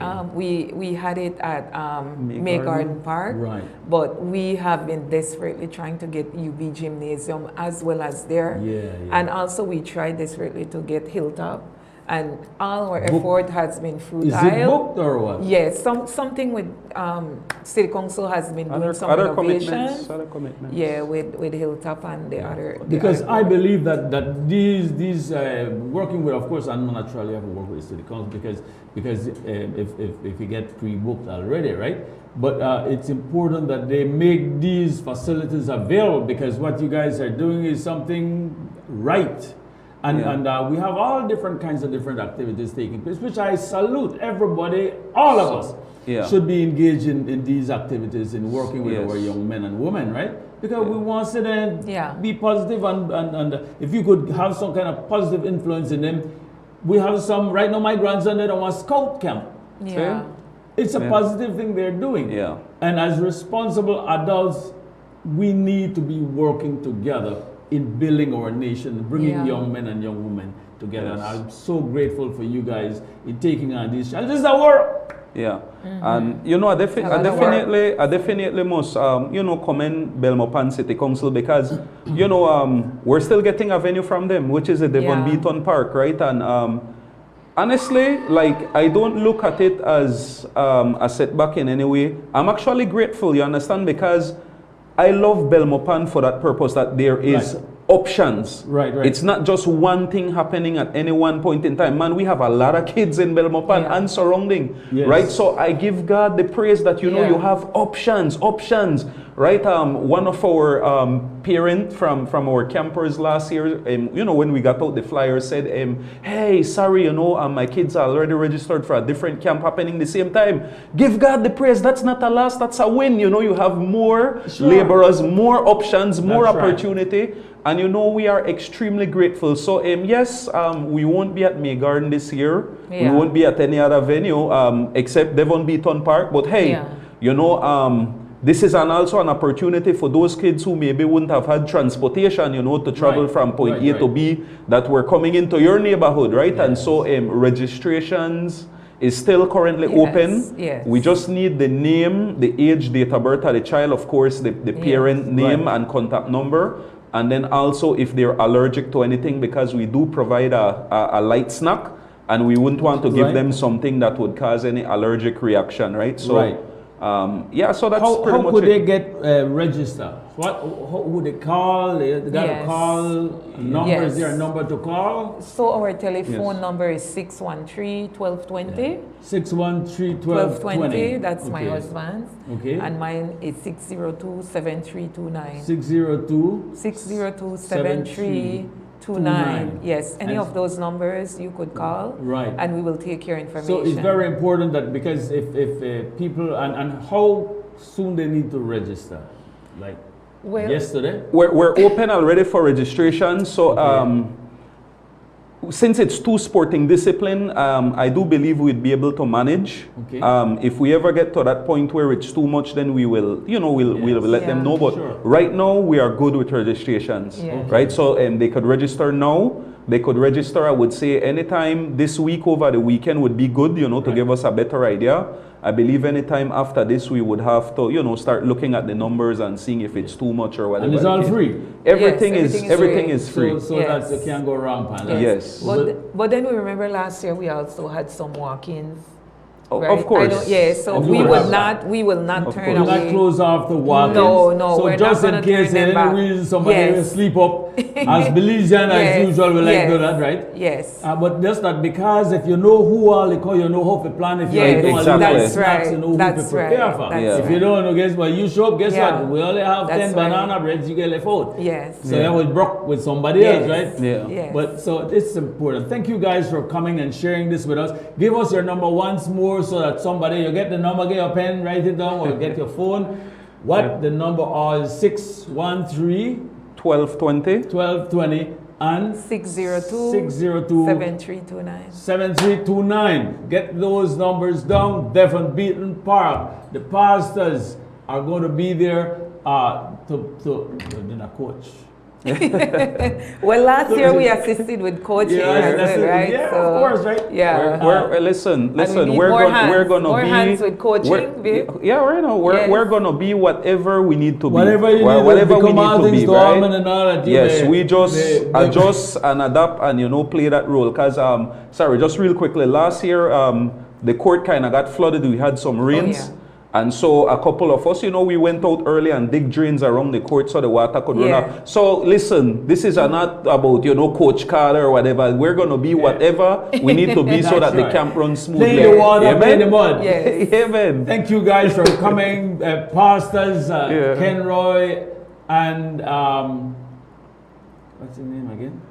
had it at May Garden Park, Right. but we have been desperately trying to get UB Gymnasium as well as there. Yeah. And also we tried desperately to get Hilltop, and all our effort has been futile. Is it booked or what? Yes, something with City Council has been doing some renovations. Other commitments. Yeah, with Hilltop and the other. Because I believe that these working with, of course, and naturally have to work with the city council because if you get pre-booked already, right? But it's important that they make these facilities available, because what you guys are doing is something right. And we have all different kinds of different activities taking place, which I salute everybody, all of us. Should be engaged in these activities, in working with our young men and women, right? Because we want to sit there and be positive, and if you could have some kind of positive influence in them. We have some, right now my grandson, they don't want scout camp. Yeah. It's a positive thing they're doing. Yeah. And as responsible adults, we need to be working together in building our nation, bringing young men and young women together. And I'm so grateful for you guys in taking on these challenges. This is our work. Yeah, and I definitely must commend Belmopan City Council, because we're still getting a venue from them, which is the Devon Beaton Park, right? And honestly, like, I don't look at it as a setback in any way. I'm actually grateful, you understand, because I love Belmopan for that purpose, that there is options. Right. It's not just one thing happening at any one point in time. Man, we have a lot of kids in Belmopan and surrounding, right? So I give God the praise that, you have options, right? One of our parents from our campers last year, when we got out the flyer, said, hey, sorry, my kids are already registered for a different camp happening the same time. Give God the praise. That's not a loss, that's a win. You have more laborers, more options, more opportunity. And we are extremely grateful. So yes, we won't be at May Garden this year. We won't be at any other venue except Devon Beaton Park. But hey, this is also an opportunity for those kids who maybe wouldn't have had transportation, to travel from point A to B, that were coming into your neighborhood, right? And so registrations is still currently open. We just need the name, the age, date of birth of the child, of course, the parent name and contact number. And then also if they're allergic to anything, because we do provide a light snack, and we wouldn't want to give them something that would cause any allergic reaction, right? So, so that's pretty much how could they get registered? Who would they call? They got to call number. Is there a number to call? So our telephone number is 613-1220. 613-1220. That's my husband's. Okay. And mine is 602-7329. 602-7329. Yes, any of those numbers you could call. Right. And we will take your information. So it's very important that, because if people, and how soon they need to register? Like, Well, yesterday. We're open already for registration. So since it's two sporting discipline, I do believe we'd be able to manage. Okay. If we ever get to that point where it's too much, then we will, we'll let them know. But right now, we are good with registrations, right? So they could register now. They could register, I would say, anytime this week over the weekend would be good, to give us a better idea. I believe anytime after this, we would have to, start looking at the numbers and seeing if it's too much or whatever. And it's all free. Everything is free. So that you can't go wrong, Pan. Yes. But then we remember last year we also had some walk-ins. Oh, right? of course. So we will not turn away. Not close off the walk-ins. No, so we're just not in case turn them any back. reason somebody will sleep up, as Belizean as usual, we like to do that, right? Yes. But just that, because if you know who all they call, you know how to plan. If you know that's right. you know who to prepare for. If you don't know, guess what? You show up, guess what? We only have 10 banana breads, you get left out. Yes. So that was broke with somebody else, right? Yeah. But so it's important. Thank you guys for coming and sharing this with us. Give us your number once more so that somebody, you get the number, get your pen, write it down, or get your phone. What the number is 613 1220 and 602 7329. 7329. Get those numbers down. Devon Beaton Park. The pastors are going to be there to coach. Well, last year we assisted with coaching, right? Yeah, so, of course, right? Yeah. Listen. We're gonna be hands with coaching, babe. We're gonna be whatever we need to be. Whatever you need whatever to we need to be, right? And all that, yes, we just adjust and adapt and play that role. Cause sorry, just real quickly. Last year the court kind of got flooded. We had some rains. And so a couple of us, we went out early and dig drains around the court so the water could run out. So listen, this is not about, Coach Carter or whatever. We're going to be whatever we need to be so that the camp runs smoothly. Play the water, play the mud. Yes. Amen. Thank you guys for coming. Pastors, Ken Roy, and what's your name again?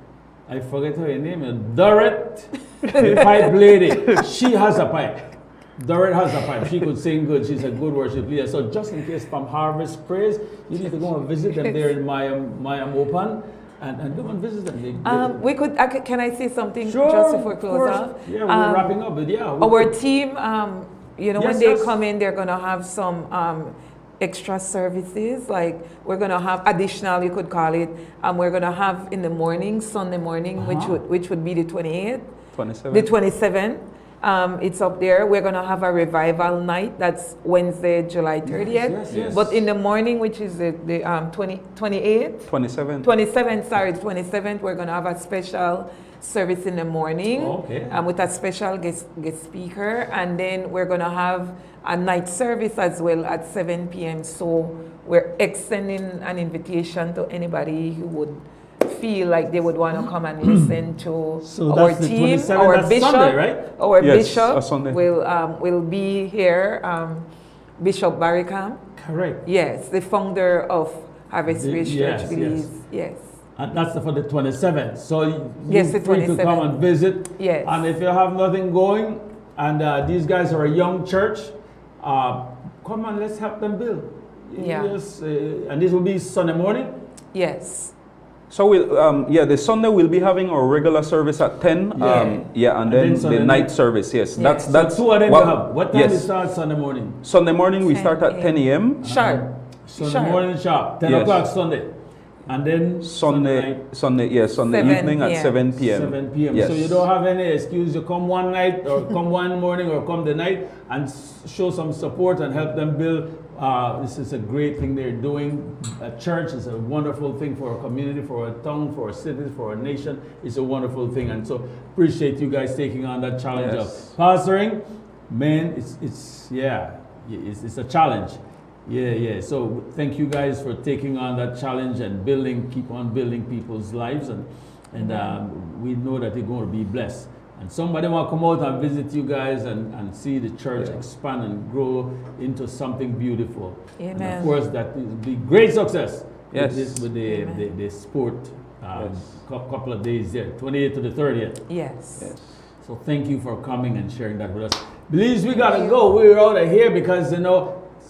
I forget her name. Dorrit, the pipe lady. She has a pipe. Dorrit has a pipe. She could sing good. She's a good worship leader. So just in case from Harvest Praise, you need to go and visit them there in Mayam Open and go and visit them. We could. Can I say something just before we close off? Yeah, we're wrapping up. But our team, when they come in, they're gonna have some extra services. Like we're gonna have additional, you could call it. We're gonna have in the morning, Sunday morning, which would be the 28th, 27th. the 27th. It's up there. We're going to have a revival night. That's Wednesday, July 30th. Yes. But in the morning, which is the 28th? 27th. 27th, we're going to have a special service in the morning with a special guest speaker. And then we're going to have a night service as well at 7 p.m. So we're extending an invitation to anybody who would feel like they would want to come and listen to our team, our bishop, Sunday, right? Our bishop will be here, Bishop Barricam. Correct. Yes, the founder of Harvest Praise Church Belize. Yes. And that's for the 27th. So you're free to come and visit. Yes. And if you have nothing going, and these guys are a young church, come on, let's help them build. Yeah. Yes, and this will be Sunday morning? Yes. So the Sunday we'll be having our regular service at 10. And then the night service. Yes, that's two of them you have. What time we start Sunday morning? Sunday morning we start at 10 a.m. Sharp. Sunday morning sharp. 10 o'clock Sunday. And then Sunday evening at 7 p.m. 7 p.m. Yes. So you don't have any excuse. You come one night or come one morning or come the night and show some support and help them build. This is a great thing they're doing. A church is a wonderful thing for our community, for our town, for our cities, for our nation. It's a wonderful thing. And so appreciate you guys taking on that challenge of pastoring. Man, it's a challenge. Yeah. So thank you guys for taking on that challenge and keep on building people's lives. And we know that they're going to be blessed. And somebody want to come out and visit you guys and see the church expand and grow into something beautiful. Amen. And of course, that will be great success Yes. with the sport couple of days there, 28th to the 30th. Yes. So thank you for coming and sharing that with us. Belize, we got to go. We're out of here because,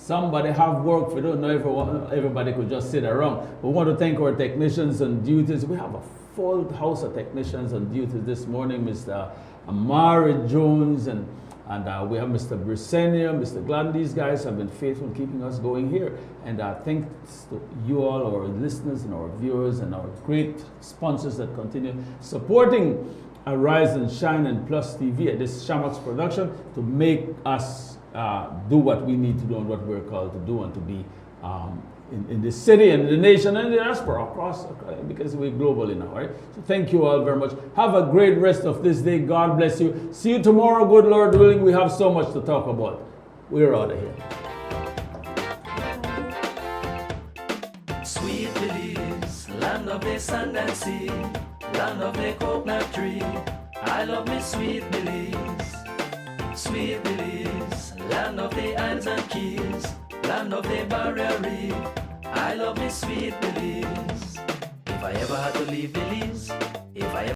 somebody have work. We don't know if everybody could just sit around. We want to thank our technicians on duties. We have a full house of technicians on duties this morning. Mr. Amari Jones and we have Mr. Brisenia, Mr. Gladden. These guys have been faithful in keeping us going here. And thanks to you all, our listeners and our viewers and our great sponsors that continue supporting Arise and Shine and PlusTV at this Shamox production to make us do what we need to do and what we're called to do and to be in the city and the nation and the diaspora across, because we're globally now, right? So thank you all very much. Have a great rest of this day. God bless you. See you tomorrow, good Lord willing. We have so much to talk about. We're out of here. Sweet Belize, land of the sand and sea, land of the coconut tree. I love me Sweet Belize. Sweet Belize, land of the islands and keys, land of the barrier reef. I love me Sweet Belize. If I ever had to leave Belize, if I ever